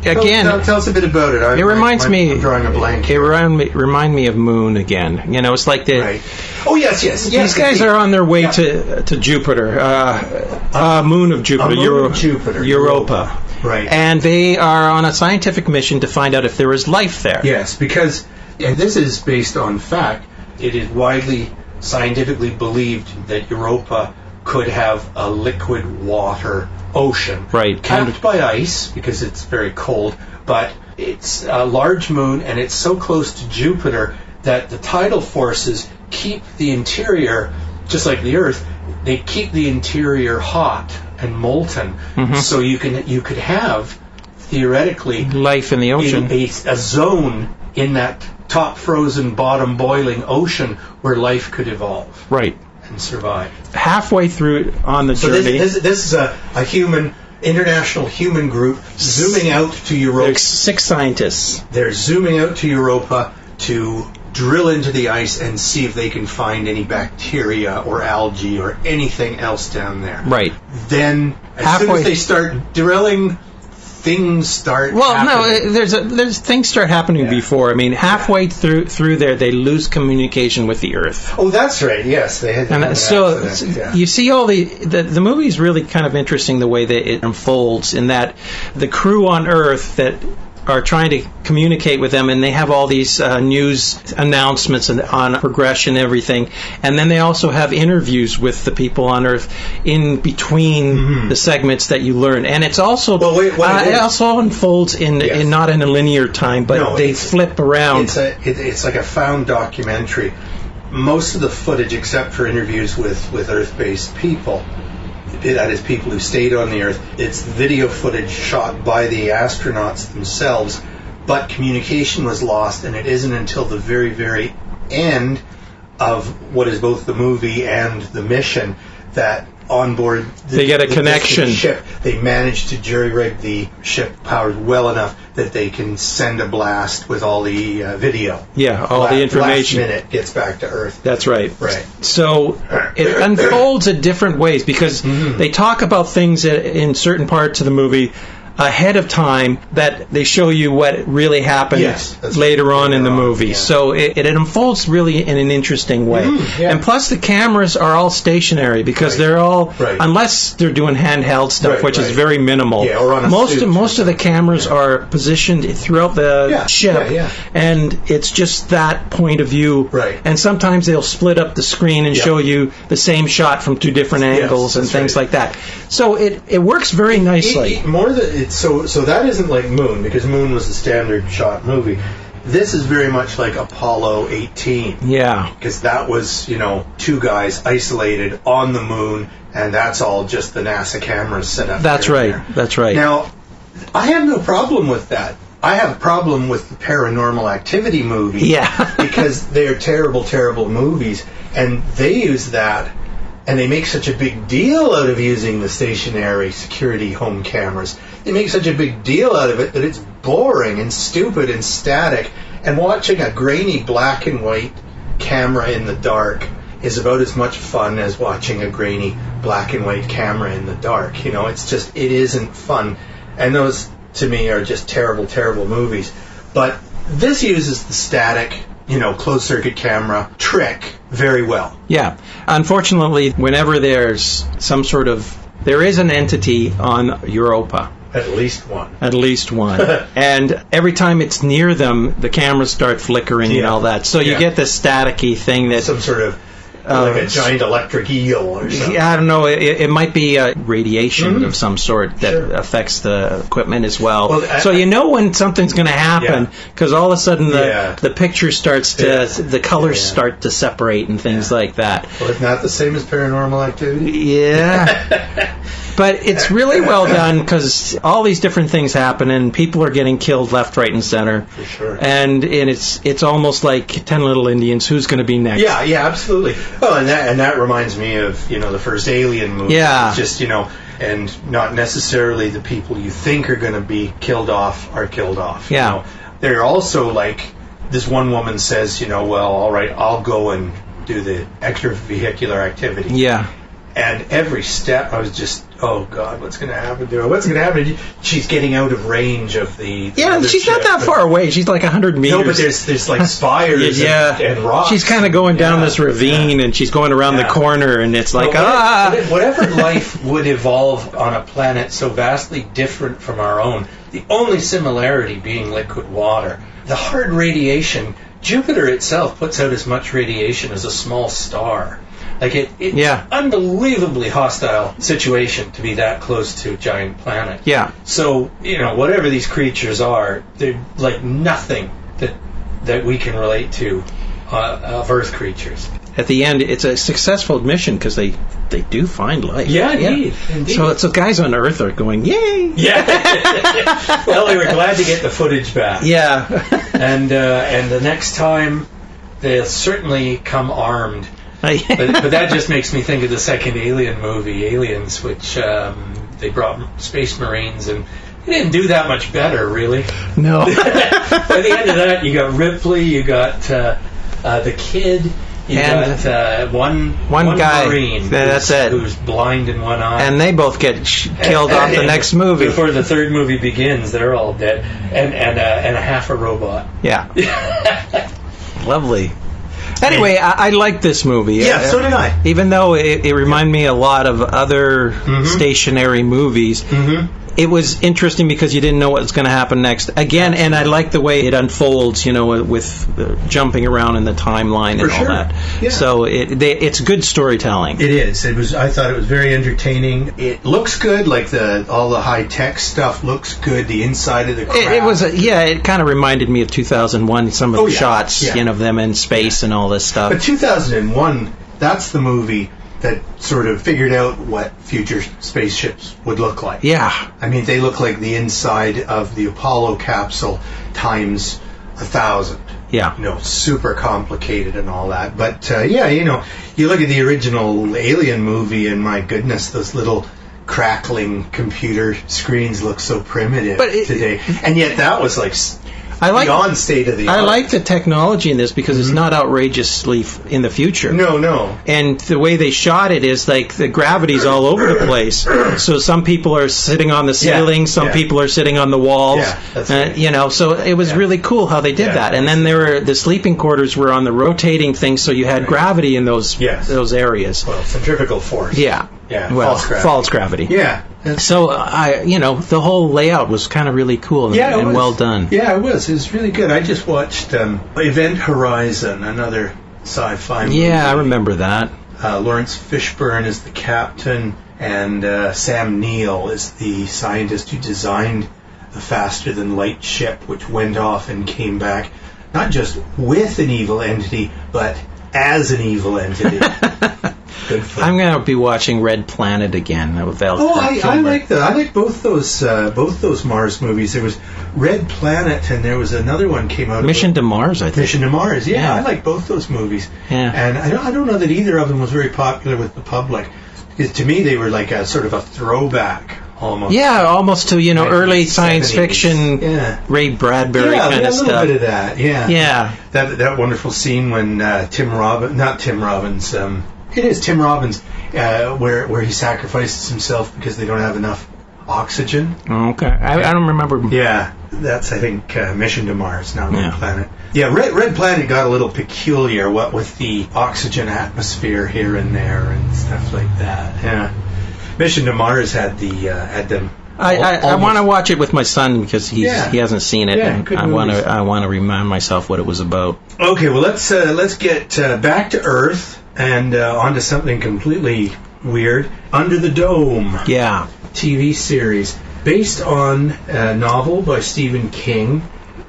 Speaker 3: Again,
Speaker 2: tell us a bit about it.
Speaker 3: It reminds me.
Speaker 2: I'm drawing a blank.
Speaker 3: It remind me of Moon again. It's like the.
Speaker 2: Right. Oh yes.
Speaker 3: These guys are on their way to Jupiter, moon of Jupiter,
Speaker 2: Jupiter,
Speaker 3: Europa.
Speaker 2: Right.
Speaker 3: And they are on a scientific mission to find out if there is life there.
Speaker 2: Yes, because this is based on fact. It is widely scientifically believed that Europa could have a liquid water ocean.
Speaker 3: Right.
Speaker 2: Capped by ice, because it's very cold, but it's a large moon, and it's so close to Jupiter that the tidal forces keep the interior, just like the Earth, they keep the interior hot and molten. So you could have, theoretically,
Speaker 3: life in the ocean.
Speaker 2: A zone in that top frozen, bottom boiling ocean where life could evolve.
Speaker 3: Right.
Speaker 2: And survive.
Speaker 3: Halfway through on the journey.
Speaker 2: This is a international human group zooming out to Europa.
Speaker 3: There's 6 scientists.
Speaker 2: They're zooming out to Europa to drill into the ice and see if they can find any bacteria or algae or anything else down there.
Speaker 3: Right.
Speaker 2: Then, as soon as they start drilling, things start happening.
Speaker 3: There's things start happening before. I mean, halfway through there, they lose communication with the Earth.
Speaker 2: Oh, that's right. Yes, they had.
Speaker 3: And you see all the movie is really kind of interesting the way that it unfolds. In that the crew on Earth that are trying to communicate with them, and they have all these news announcements on progression and everything, and then they also have interviews with the people on Earth in between the segments that you learn, and it's also it also unfolds in not in a linear time, but they flip around.
Speaker 2: It's like a found documentary. Most of the footage, except for interviews with Earth-based people, that is, people who stayed on the Earth, it's video footage shot by the astronauts themselves, but communication was lost, and it isn't until the very, very end of what is both the movie and the mission that on board
Speaker 3: they get a connection.
Speaker 2: Ship, they manage to jury-rig the ship powered well enough that they can send a blast with all the video.
Speaker 3: Yeah, all the information.
Speaker 2: Last minute gets back to Earth.
Speaker 3: That's right.
Speaker 2: Right.
Speaker 3: So it unfolds in different ways because they talk about things in certain parts of the movie ahead of time that they show you what really happened later on in the movie. Yeah. So it unfolds really in an interesting way. And plus the cameras are all stationary because they're all, unless they're doing handheld stuff, which is very minimal.
Speaker 2: Yeah, or on a
Speaker 3: most of the cameras are positioned throughout the ship, and it's just that point of view.
Speaker 2: Right.
Speaker 3: And sometimes they'll split up the screen and show you the same shot from 2 different angles and things like that. So it works very nicely.
Speaker 2: So that isn't like Moon, because Moon was a standard shot movie. This is very much like Apollo 18.
Speaker 3: Yeah.
Speaker 2: Because that was, 2 guys isolated on the moon, and that's all just the NASA cameras set up.
Speaker 3: That's right. That's right.
Speaker 2: Now, I have no problem with that. I have a problem with the Paranormal Activity movies.
Speaker 3: Yeah.
Speaker 2: Because they're terrible, terrible movies, and they use that. And they make such a big deal out of using the stationary security home cameras. They make such a big deal out of it that it's boring and stupid and static. And watching a grainy black and white camera in the dark is about as much fun as watching a grainy black and white camera in the dark. It isn't fun. And those, to me, are just terrible, terrible movies. But this uses the static, closed-circuit camera trick very well.
Speaker 3: Yeah. Unfortunately, whenever there's there is an entity on Europa.
Speaker 2: At least one.
Speaker 3: And every time it's near them, the cameras start flickering and all that. So you get this staticky thing that...
Speaker 2: Some sort of... like a giant electric eel or something.
Speaker 3: Yeah, I don't know. It might be radiation of some sort that affects the equipment as well. So when something's going to happen, because all of a sudden the picture starts to, the colors start to separate and things like that.
Speaker 2: Well, it's not the same as Paranormal Activity.
Speaker 3: Yeah. But it's really well done because all these different things happen and people are getting killed left, right, and center.
Speaker 2: For sure.
Speaker 3: And it's almost like 10 Little Indians. Who's going to be next?
Speaker 2: Yeah, absolutely. Oh, and that reminds me of the first Alien movie.
Speaker 3: Yeah.
Speaker 2: It's just and not necessarily the people you think are going to be killed off are killed off.
Speaker 3: Yeah.
Speaker 2: They're also like this one woman says, well, all right, I'll go and do the extravehicular activity.
Speaker 3: Yeah.
Speaker 2: And every step, I was just, oh God, what's going to happen to her? What's going to happen? She's getting out of range of the
Speaker 3: she's not that far away. She's like 100 meters.
Speaker 2: No, but there's like spires and rocks.
Speaker 3: She's kind of going down this ravine, and she's going around the corner, and it's like,
Speaker 2: Whatever life would evolve on a planet so vastly different from our own, the only similarity being liquid water. The hard radiation, Jupiter itself puts out as much radiation as a small star.
Speaker 4: Like it's unbelievably hostile situation to be that close to a giant planet.
Speaker 3: Yeah.
Speaker 4: So, whatever these creatures are, they're like nothing that we can relate to of Earth creatures.
Speaker 3: At the end, it's a successful mission because they do find life.
Speaker 4: Yeah, indeed.
Speaker 3: So the guys on Earth are going, yay!
Speaker 4: Yeah. Well, they were glad to get the footage back.
Speaker 3: Yeah.
Speaker 4: And the next time, they'll certainly come armed. but that just makes me think of the second Alien movie, Aliens, which they brought Space Marines, and they didn't do that much better, really.
Speaker 3: No.
Speaker 4: By the end of that, you got Ripley, you got the kid, you got one
Speaker 3: guy,
Speaker 4: Marine who's blind in one eye.
Speaker 3: And they both get killed off the next movie.
Speaker 4: Before the third movie begins, they're all dead. And a half a robot.
Speaker 3: Yeah. Lovely. Anyway, I like this movie.
Speaker 2: Yeah, so did I.
Speaker 3: Even though it reminded me a lot of other stationary movies, it was interesting because you didn't know what was going to happen next. Again, and I like the way it unfolds, with jumping around in the timeline and all that.
Speaker 2: Yeah.
Speaker 3: So it's good storytelling.
Speaker 2: It is. I thought it was very entertaining. It looks good, like all the high-tech stuff looks good, the inside of the craft.
Speaker 3: It kind of reminded me of 2001, some of the shots, of them in space and all this stuff.
Speaker 2: But 2001, that's the movie that sort of figured out what future spaceships would look like.
Speaker 3: Yeah.
Speaker 2: I mean, they look like the inside of the Apollo capsule times 1,000.
Speaker 3: Yeah.
Speaker 2: Super complicated and all that. But, you look at the original Alien movie, and my goodness, those little crackling computer screens look so primitive today. And yet that was like beyond state of the art.
Speaker 3: I like the technology in this because it's not outrageously in the future.
Speaker 2: No.
Speaker 3: And the way they shot it is like the gravity's all over the place. So some people are sitting on the ceiling, some people are sitting on the walls.
Speaker 2: Yeah, that's right.
Speaker 3: So it was really cool how they did that. And then the sleeping quarters were on the rotating thing, so you had gravity in those areas.
Speaker 2: Well, centrifugal force.
Speaker 3: Yeah.
Speaker 2: Yeah.
Speaker 3: Well, false gravity.
Speaker 2: Yeah.
Speaker 3: So the whole layout was kind of really cool and well done.
Speaker 2: Yeah, it was. It was really good. I just watched Event Horizon, another sci-fi movie.
Speaker 3: Yeah, I remember that.
Speaker 2: Lawrence Fishburne is the captain, and Sam Neill is the scientist who designed the faster-than-light ship, which went off and came back, not just with an evil entity, but as an evil entity. Good fun.
Speaker 3: I'm going to be watching Red Planet again.
Speaker 2: I like that. I like both those Mars movies. There was Red Planet, and there was another one came out.
Speaker 3: Mission to Mars, I think.
Speaker 2: Mission to Mars. Yeah, I like both those movies.
Speaker 3: Yeah.
Speaker 2: And I don't know that either of them was very popular with the public, because to me they were like a sort of a throwback. Almost.
Speaker 3: Yeah, almost to early science
Speaker 2: 70s.
Speaker 3: fiction, Ray Bradbury kind of stuff.
Speaker 2: Yeah, a little bit of that. Yeah,
Speaker 3: yeah.
Speaker 2: That wonderful scene when Tim Robbins, where he sacrifices himself because they don't have enough oxygen.
Speaker 3: Okay, I don't remember.
Speaker 2: Yeah, that's I think Mission to Mars, not Red Planet. Yeah, Red Planet got a little peculiar, what with the oxygen atmosphere here and there and stuff like that. Yeah. Mission to Mars had them.
Speaker 3: I want to watch it with my son because he hasn't seen it.
Speaker 2: Yeah,
Speaker 3: and I want to remind myself what it was about.
Speaker 2: Okay, well let's get back to Earth and onto something completely weird. Under the Dome.
Speaker 3: Yeah,
Speaker 2: TV series based on a novel by Stephen King.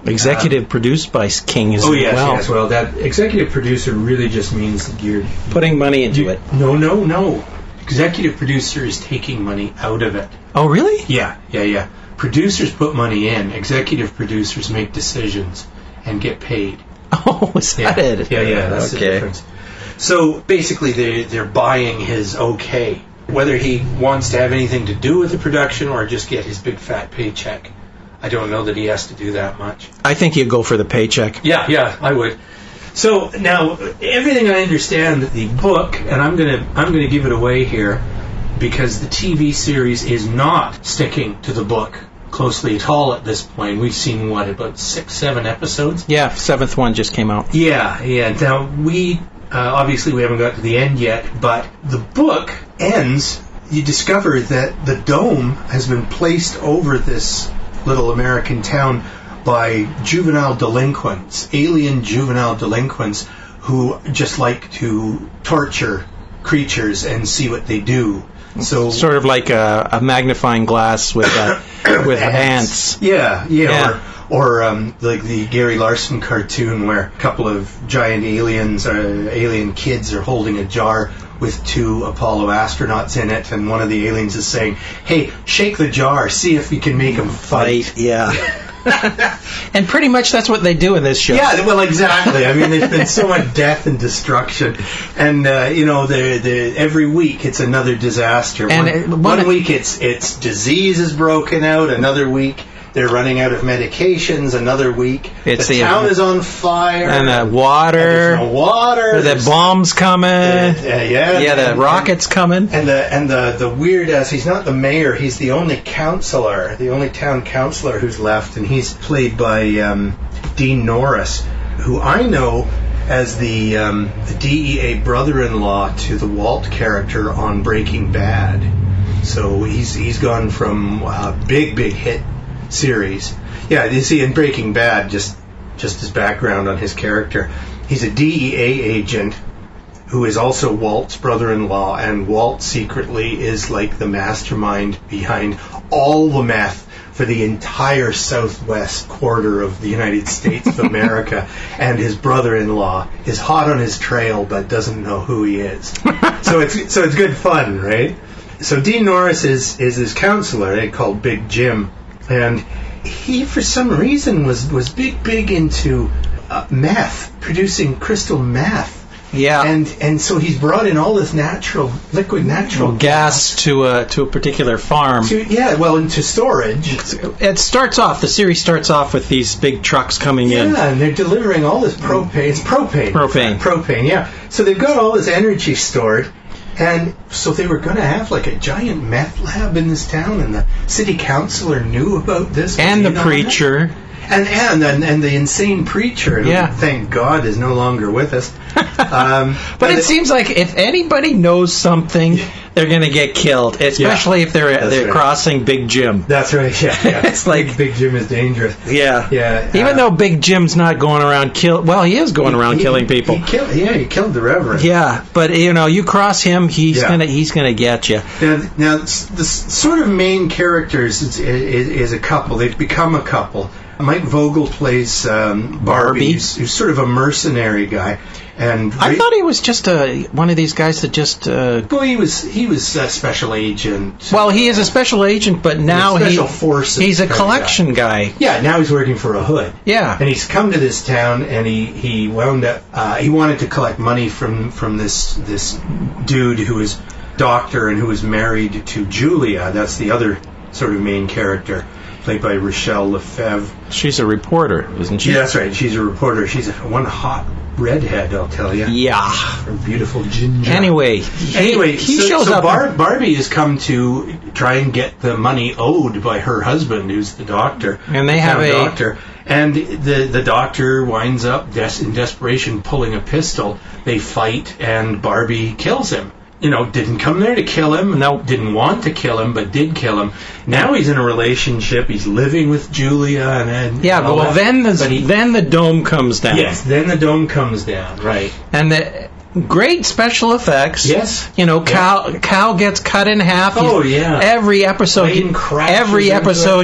Speaker 3: Executive produced by King as well.
Speaker 2: Yes. Well, that executive producer really just means that you're
Speaker 3: putting money into it.
Speaker 2: No. Executive producer is taking money out of it.
Speaker 3: Oh, really?
Speaker 2: Yeah. Producers put money in. Executive producers make decisions and get paid.
Speaker 3: Oh, is that it?
Speaker 2: Yeah. That's the difference. So basically, they're buying his okay, whether he wants to have anything to do with the production or just get his big fat paycheck. I don't know that he has to do that much.
Speaker 3: I think he'd go for the paycheck.
Speaker 2: Yeah, I would. So now, everything I understand, the book, and I'm gonna give it away here, because the TV series is not sticking to the book closely at all at this point. We've seen about 6-7 episodes.
Speaker 3: Yeah, 7th one just came out.
Speaker 2: Yeah. Now we obviously we haven't got to the end yet, but the book ends. You discover that the dome has been placed over this little American town by juvenile delinquents, alien juvenile delinquents, who just like to torture creatures and see what they do. So
Speaker 3: sort of like a magnifying glass with ants.
Speaker 2: Yeah. Or like the Gary Larson cartoon where a couple of giant alien kids are holding a jar with 2 Apollo astronauts in it, and one of the aliens is saying, "Hey, shake the jar, see if you can make them fight."
Speaker 3: Yeah. And pretty much that's what they do in this show.
Speaker 2: Yeah, well, exactly. I mean, there's been so much death and destruction, and every week it's another disaster.
Speaker 3: And
Speaker 2: one week it's disease is broken out. Another week they're running out of medications. Another week the town is on fire,
Speaker 3: and the water.
Speaker 2: And there's no water.
Speaker 3: The bombs coming. The rockets coming.
Speaker 2: And the weird ass. He's not the mayor. He's the only counselor, the only town councilor who's left, and he's played by Dean Norris, who I know as the DEA brother-in-law to the Walt character on Breaking Bad. So he's gone from a big hit series. Yeah, you see in Breaking Bad, just his background on his character. He's a DEA agent who is also Walt's brother-in-law, and Walt secretly is like the mastermind behind all the meth for the entire southwest quarter of the United States of America, and his brother-in-law is hot on his trail but doesn't know who he is. So it's good fun, right? So Dean Norris is this counselor called Big Jim, and he for some reason was big into meth, producing crystal meth.
Speaker 3: Yeah,
Speaker 2: and so he's brought in all this liquid natural
Speaker 3: gas to a particular farm.
Speaker 2: Into storage.
Speaker 3: The series starts off with these big trucks coming in.
Speaker 2: Yeah, and they're delivering all this propane. It's propane. Propane, yeah. So they've got all this energy stored. And so they were going to have like a giant meth lab in this town, and the city councilor knew about this.
Speaker 3: And the preacher.
Speaker 2: And the insane preacher, who, thank God, is no longer with us.
Speaker 3: But it seems like if anybody knows something, they're going to get killed, especially if they're crossing Big Jim.
Speaker 2: That's right, yeah.
Speaker 3: It's like
Speaker 2: Big Jim is dangerous.
Speaker 3: Yeah. Even though Big Jim's not going around he is going around killing people.
Speaker 2: He killed the Reverend.
Speaker 3: Yeah, but you cross him, he's gonna get you.
Speaker 2: Now the sort of main characters is a couple. They've become a couple. Mike Vogel plays Barbie, who's sort of a mercenary guy. And
Speaker 3: I thought he was just one of these guys that just.
Speaker 2: Well, he was a special agent.
Speaker 3: Well, he is a special agent, but now he's a collection guy.
Speaker 2: Yeah, now he's working for a hood.
Speaker 3: Yeah,
Speaker 2: and he's come to this town, and he wound up. He wanted to collect money from this dude who is doctor and who is married to Julia. That's the other sort of main character, played by Rochelle Lefebvre.
Speaker 3: She's a reporter, isn't she?
Speaker 2: Yeah, that's right. She's a reporter. She's one hot redhead, I'll tell you.
Speaker 3: Yeah.
Speaker 2: Her beautiful ginger.
Speaker 3: Anyway, he shows up.
Speaker 2: Barbie has come to try and get the money owed by her husband, who's the doctor.
Speaker 3: And they have a
Speaker 2: doctor. And the doctor winds up in desperation pulling a pistol. They fight, and Barbie kills him. Didn't come there to kill him.
Speaker 3: No.
Speaker 2: Didn't want to kill him, but did kill him. Now he's in a relationship. He's living with Julia, and
Speaker 3: then the dome comes down.
Speaker 2: Yes, then the dome comes down. Right.
Speaker 3: And the great special effects.
Speaker 2: Yes.
Speaker 3: Cow gets cut in half.
Speaker 2: Oh yeah.
Speaker 3: Every episode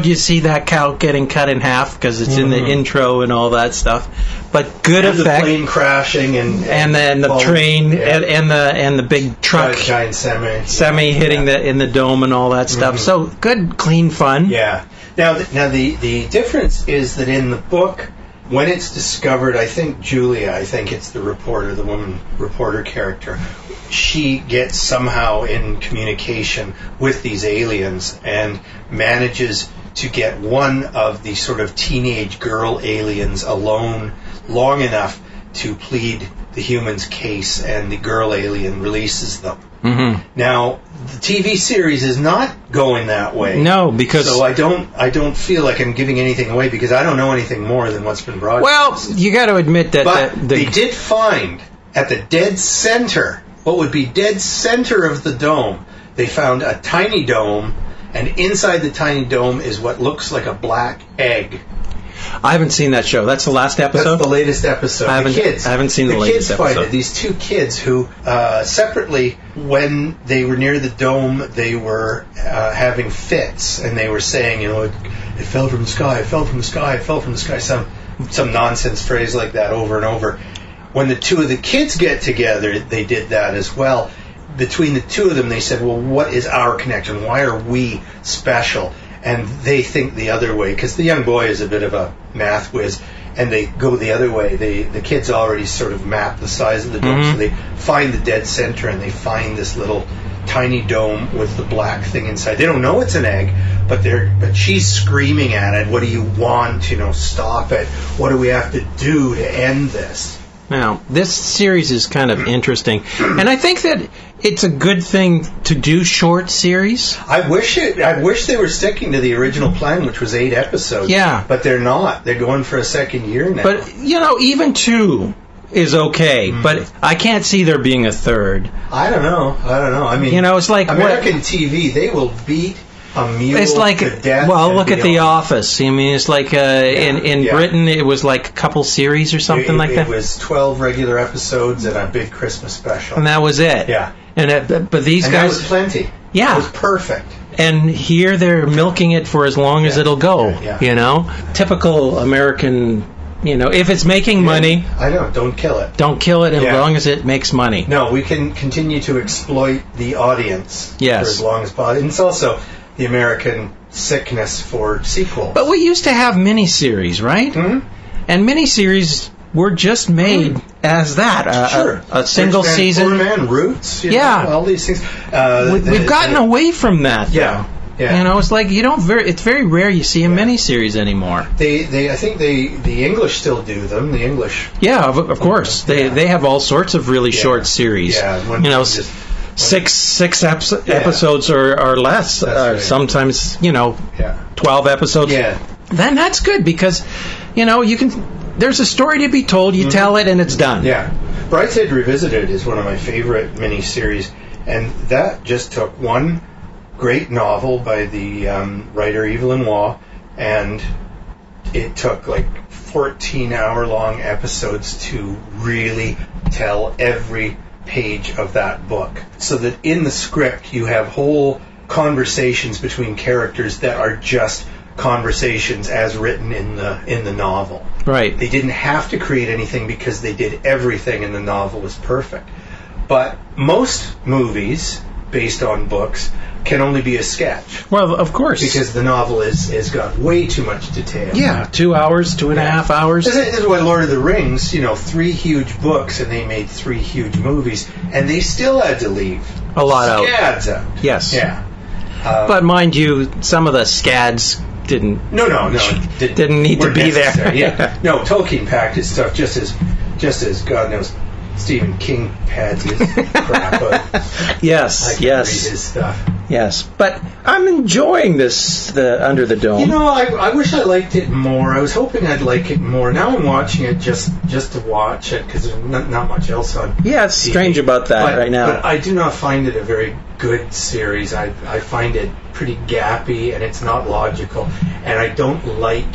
Speaker 3: you see that cow getting cut in half because it's in the intro and all that stuff. But good effect.
Speaker 2: The plane crashing and
Speaker 3: then the train and the big truck,
Speaker 2: giant semi
Speaker 3: hitting in the dome and all that stuff. So good, clean fun.
Speaker 2: Yeah. Now the difference is that in the book, when it's discovered, I think it's the reporter, the woman reporter character, she gets somehow in communication with these aliens and manages to get one of the sort of teenage girl aliens alone long enough to plead the humans' case, and the girl alien releases them. Mm-hmm. Now, the TV series is not going that way.
Speaker 3: No, because
Speaker 2: so I don't feel like I'm giving anything away because I don't know anything more than what's been broadcast.
Speaker 3: Well, you got to admit that
Speaker 2: they did find at the dead center, what would be dead center of the dome, they found a tiny dome, and inside the tiny dome is what looks like a black egg.
Speaker 3: I haven't seen that show. That's the last episode?
Speaker 2: That's the latest episode.
Speaker 3: I haven't seen the latest episode.
Speaker 2: Find it. These two kids who separately when they were near the dome, they were having fits, and they were saying, it fell from the sky, it fell from the sky, it fell from the sky, some nonsense phrase like that over and over. When the two of the kids get together, they did that as well. Between the two of them, they said, well, what is our connection? Why are we special? And they think the other way, because the young boy is a bit of a math whiz, and they go the other way. The kids already sort of map the size of the dome, so they find the dead center, and they find this little tiny dome with the black thing inside. They don't know it's an egg, but she's screaming at it. What do you want? Stop it. What do we have to do to end this?
Speaker 3: Now, this series is kind of interesting, and I think that it's a good thing to do short series.
Speaker 2: I wish they were sticking to the original plan, which was 8 episodes.
Speaker 3: Yeah.
Speaker 2: But they're not. They're going for a second year now.
Speaker 3: But, even 2 is okay, but I can't see there being a third.
Speaker 2: I don't know. I mean,
Speaker 3: it's like
Speaker 2: American TV, they will beat a mule
Speaker 3: it's like,
Speaker 2: to death.
Speaker 3: well, look at The Office. I mean, it's like in Britain, it was like a couple series or something like that.
Speaker 2: It was 12 regular episodes and a big Christmas special.
Speaker 3: And that was it.
Speaker 2: Yeah.
Speaker 3: But these
Speaker 2: and
Speaker 3: guys...
Speaker 2: that was plenty.
Speaker 3: Yeah.
Speaker 2: It was perfect.
Speaker 3: And here they're milking it for as long as it'll go, Typical American... if it's making money...
Speaker 2: I know, don't kill it.
Speaker 3: Don't kill it as long as it makes money.
Speaker 2: No, we can continue to exploit the audience for as long as possible. And it's also the American sickness for sequels.
Speaker 3: But we used to have miniseries, right?
Speaker 2: Mm-hmm.
Speaker 3: And miniseries were just made as that. A single season.
Speaker 2: Poor Man, Roots, all these things.
Speaker 3: We've gotten away from that, though.
Speaker 2: Yeah.
Speaker 3: It's like it's very rare you see a miniseries anymore.
Speaker 2: I think the English still do them. The English.
Speaker 3: Yeah, of course. They have all sorts of really short series.
Speaker 2: Yeah.
Speaker 3: Six episodes or less.
Speaker 2: Right.
Speaker 3: Sometimes 12 episodes.
Speaker 2: Yeah.
Speaker 3: Then that's good because you can. There's a story to be told. You tell it and it's done.
Speaker 2: Yeah. Brideshead Revisited is one of my favorite miniseries, and that just took one great novel by the writer Evelyn Waugh, and it took like 14-hour-long episodes to really tell every page of that book. So that in the script you have whole conversations between characters that are just conversations as written in the novel.
Speaker 3: Right.
Speaker 2: They didn't have to create anything because they did everything and the novel was perfect. But most movies based on books can only be a sketch.
Speaker 3: Well, of course.
Speaker 2: Because the novel is got way too much detail.
Speaker 3: Yeah, 2 hours, 2.5 hours.
Speaker 2: This is why Lord of the Rings, 3 huge books, and they made 3 huge movies, and they still had to leave
Speaker 3: a lot out.
Speaker 2: Scads out.
Speaker 3: Yes.
Speaker 2: Yeah.
Speaker 3: But mind you, some of the scads didn't.
Speaker 2: No.
Speaker 3: Didn't need to be there.
Speaker 2: Yeah. No, Tolkien packed his stuff just as God knows Stephen King pads his crap up.
Speaker 3: Yes.
Speaker 2: I can read his stuff.
Speaker 3: Yes, but I'm enjoying the Under the Dome.
Speaker 2: I wish I liked it more. I was hoping I'd like it more. Now I'm watching it just to watch it because there's not much else on.
Speaker 3: Yeah, it's
Speaker 2: TV.
Speaker 3: strange about that right now.
Speaker 2: But I do not find it a very good series. I find it pretty gappy and it's not logical. And I don't like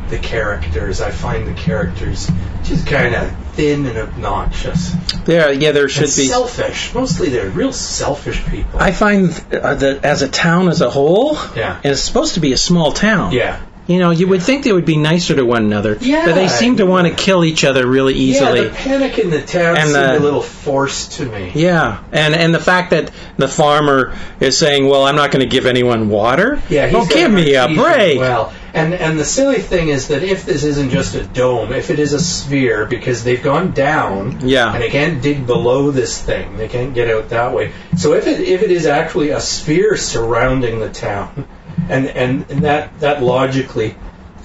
Speaker 2: the characters. I find the characters just kind of thin and obnoxious.
Speaker 3: There should be
Speaker 2: selfish. Mostly they're real selfish people.
Speaker 3: I find that as a town as a whole,
Speaker 2: and
Speaker 3: it's supposed to be a small town.
Speaker 2: Yeah.
Speaker 3: You would think they would be nicer to one another, but they seem to want to kill each other really easily.
Speaker 2: Yeah, the panic in the town seemed a little forced to me.
Speaker 3: Yeah, and the fact that the farmer is saying, well, I'm not going to give anyone water?
Speaker 2: Yeah,
Speaker 3: give me a break.
Speaker 2: Well, and the silly thing is that if this isn't just a dome, if it is a sphere, because they've gone down, and they can't dig below this thing, they can't get out that way. So if it is actually a sphere surrounding the town, and that logically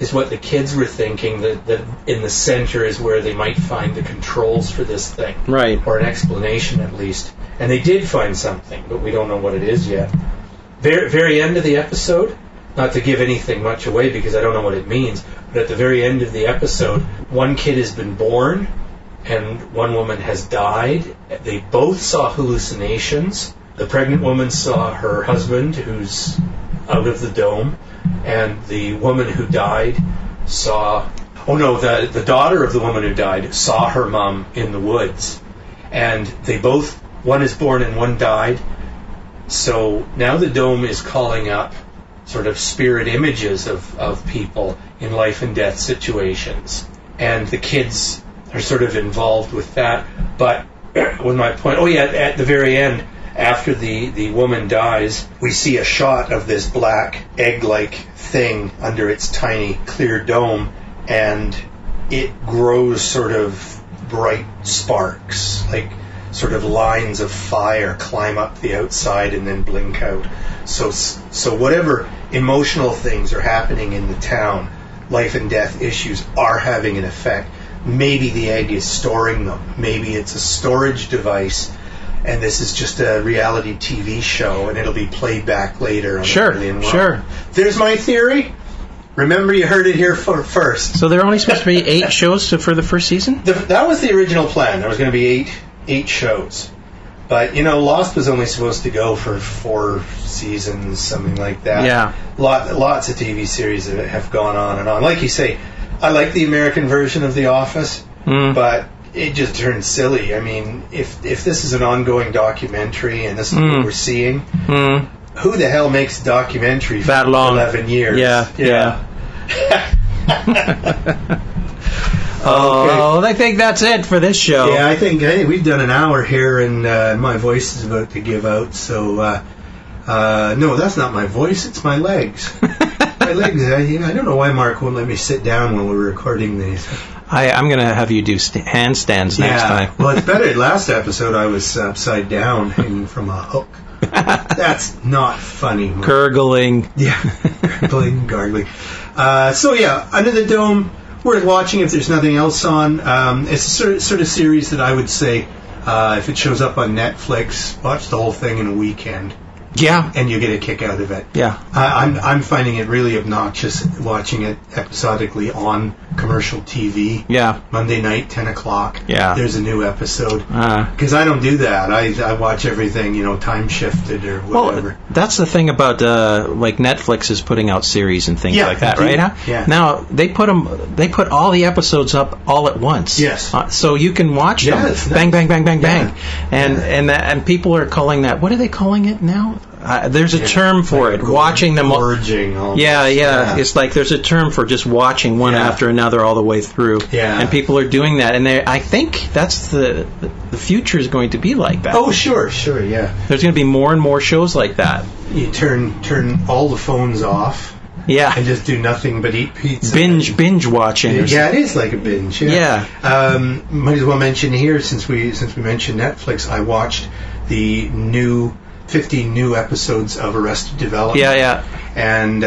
Speaker 2: is what the kids were thinking, that in the center is where they might find the controls for this thing.
Speaker 3: Right.
Speaker 2: Or an explanation at least. And they did find something, but we don't know what it is yet. Very end of the episode, not to give anything much away because I don't know what it means, but at the very end of the episode, one kid has been born and one woman has died. They both saw hallucinations. The pregnant woman saw her husband, who's out of the dome, and the woman who died saw... Oh no, the daughter of the woman who died saw her mom in the woods, and they both
Speaker 4: one is born and one died. So now the dome is calling up sort of spirit images of people in life and death situations. And the kids are sort of involved with that. But with my point, at the very end, after the woman dies, we see a shot of this black egg-like thing under its tiny clear dome, and it grows sort of bright sparks, like sort of lines of fire climb up the outside and then blink out. So whatever emotional things are happening in the town, life and death issues are having an effect. Maybe the egg is storing them. Maybe it's a storage device, and this is just a reality TV show, and it'll be played back later on
Speaker 3: Sure.
Speaker 4: There's my theory. Remember, you heard it here first.
Speaker 3: So there are only supposed to be 8 shows for the first season?
Speaker 4: That was the original plan. There was going to be eight shows. But, Lost was only supposed to go for 4 seasons, something like that.
Speaker 3: Yeah.
Speaker 4: Lots of TV series that have gone on and on. Like you say, I like the American version of The Office, but it just turned silly. I mean, if this is an ongoing documentary and this is what we're seeing, who the hell makes a documentary for
Speaker 3: that long?
Speaker 4: 11 years?
Speaker 3: Yeah. Oh, I think that's it for this show.
Speaker 2: Yeah, I think we've done an hour here, and my voice is about to give out. So, no, that's not my voice; it's my legs. My legs. I don't know why Mark won't let me sit down when we're recording these.
Speaker 3: I'm going to have you do handstands next time.
Speaker 2: Well, it's better. Last episode, I was upside down hanging from a hook. That's not funny, Mark.
Speaker 3: Gurgling.
Speaker 2: Yeah, gurgling, gargling. So, Under the Dome. Worth watching if there's nothing else on. It's a sort of series that I would say, if it shows up on Netflix, watch the whole thing in a weekend.
Speaker 3: Yeah.
Speaker 2: And you get a kick out of it.
Speaker 3: Yeah.
Speaker 2: I'm finding it really obnoxious watching it episodically on commercial TV.
Speaker 3: Yeah.
Speaker 2: Monday night, 10 o'clock.
Speaker 3: Yeah.
Speaker 2: There's a new episode. Because I don't do that. I watch everything, time shifted or whatever.
Speaker 3: Well, that's the thing about, like Netflix is putting out series and things like that, right?
Speaker 2: Yeah.
Speaker 3: Now, they put all the episodes up all at once.
Speaker 2: Yes.
Speaker 3: So you can watch them. Bang, bang, bang, bang, bang. And people are calling that, what are they calling it now? There's a term for it. Watching them all.
Speaker 2: Gorging.
Speaker 3: Yeah. It's like there's a term for just watching one after another all the way through.
Speaker 2: Yeah.
Speaker 3: And people are doing that, and I think that's the future is going to be like that.
Speaker 2: Oh, sure, yeah.
Speaker 3: There's going to be more and more shows like that.
Speaker 2: You turn all the phones off.
Speaker 3: Yeah.
Speaker 2: And just do nothing but eat pizza.
Speaker 3: Binge watching.
Speaker 2: Yeah, it is like a binge.
Speaker 3: Yeah.
Speaker 2: Might as well mention here, since we mentioned Netflix, I watched the 15 new episodes of Arrested Development.
Speaker 3: Yeah.
Speaker 2: And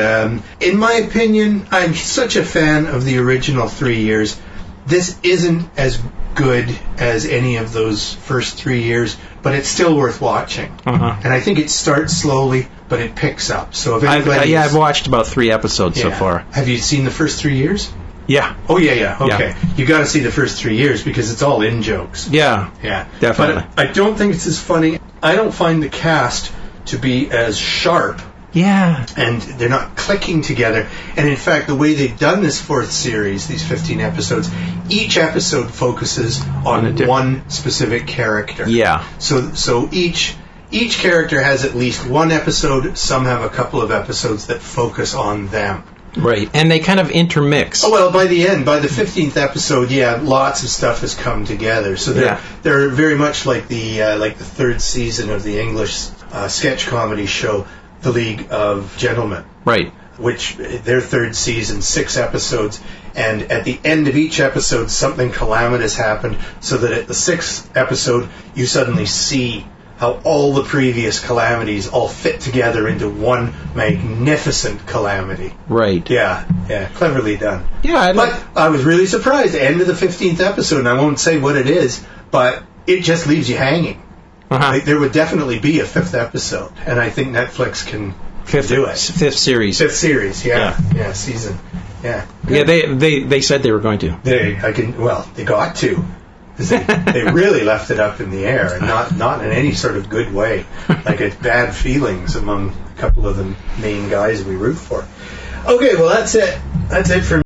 Speaker 2: in my opinion, I'm such a fan of the original 3 years. This isn't as good as any of those first 3 years, but it's still worth watching. And I think it starts slowly, but it picks up. So if anybody
Speaker 3: I've watched about 3 episodes so far.
Speaker 2: Have you seen the first 3 years?
Speaker 3: Yeah.
Speaker 2: Oh, yeah. Okay. You got to see the first 3 years because it's all in-jokes.
Speaker 3: Yeah. Definitely.
Speaker 2: But I don't think it's as funny. I don't find the cast to be as sharp.
Speaker 3: Yeah.
Speaker 2: And they're not clicking together. And in fact, the way they've done this 4th series, these 15 episodes, each episode focuses on one specific character.
Speaker 3: Yeah.
Speaker 2: So each character has at least one episode. Some have a couple of episodes that focus on them.
Speaker 3: Right, and they kind of intermix.
Speaker 2: Oh, well, by the 15th episode, lots of stuff has come together. So they're very much like the 3rd season of the English sketch comedy show, The League of Gentlemen.
Speaker 3: Right.
Speaker 2: Which, their 3rd season, 6 episodes, and at the end of each episode, something calamitous happened, so that at the 6th episode, you suddenly see how all the previous calamities all fit together into one magnificent calamity.
Speaker 3: Right.
Speaker 2: Yeah, cleverly done.
Speaker 3: Yeah,
Speaker 2: but I was really surprised. The end of the 15th episode, and I won't say what it is, but it just leaves you hanging. Like, there would definitely be a 5th episode, and I think Netflix can do it.
Speaker 3: 5th series.
Speaker 2: 5th series, yeah, season, yeah.
Speaker 3: Yeah, they said they were going to.
Speaker 2: They got to. They really left it up in the air, and not in any sort of good way. Like, it's bad feelings among a couple of the main guys we root for. Okay, well, that's it. That's it for me.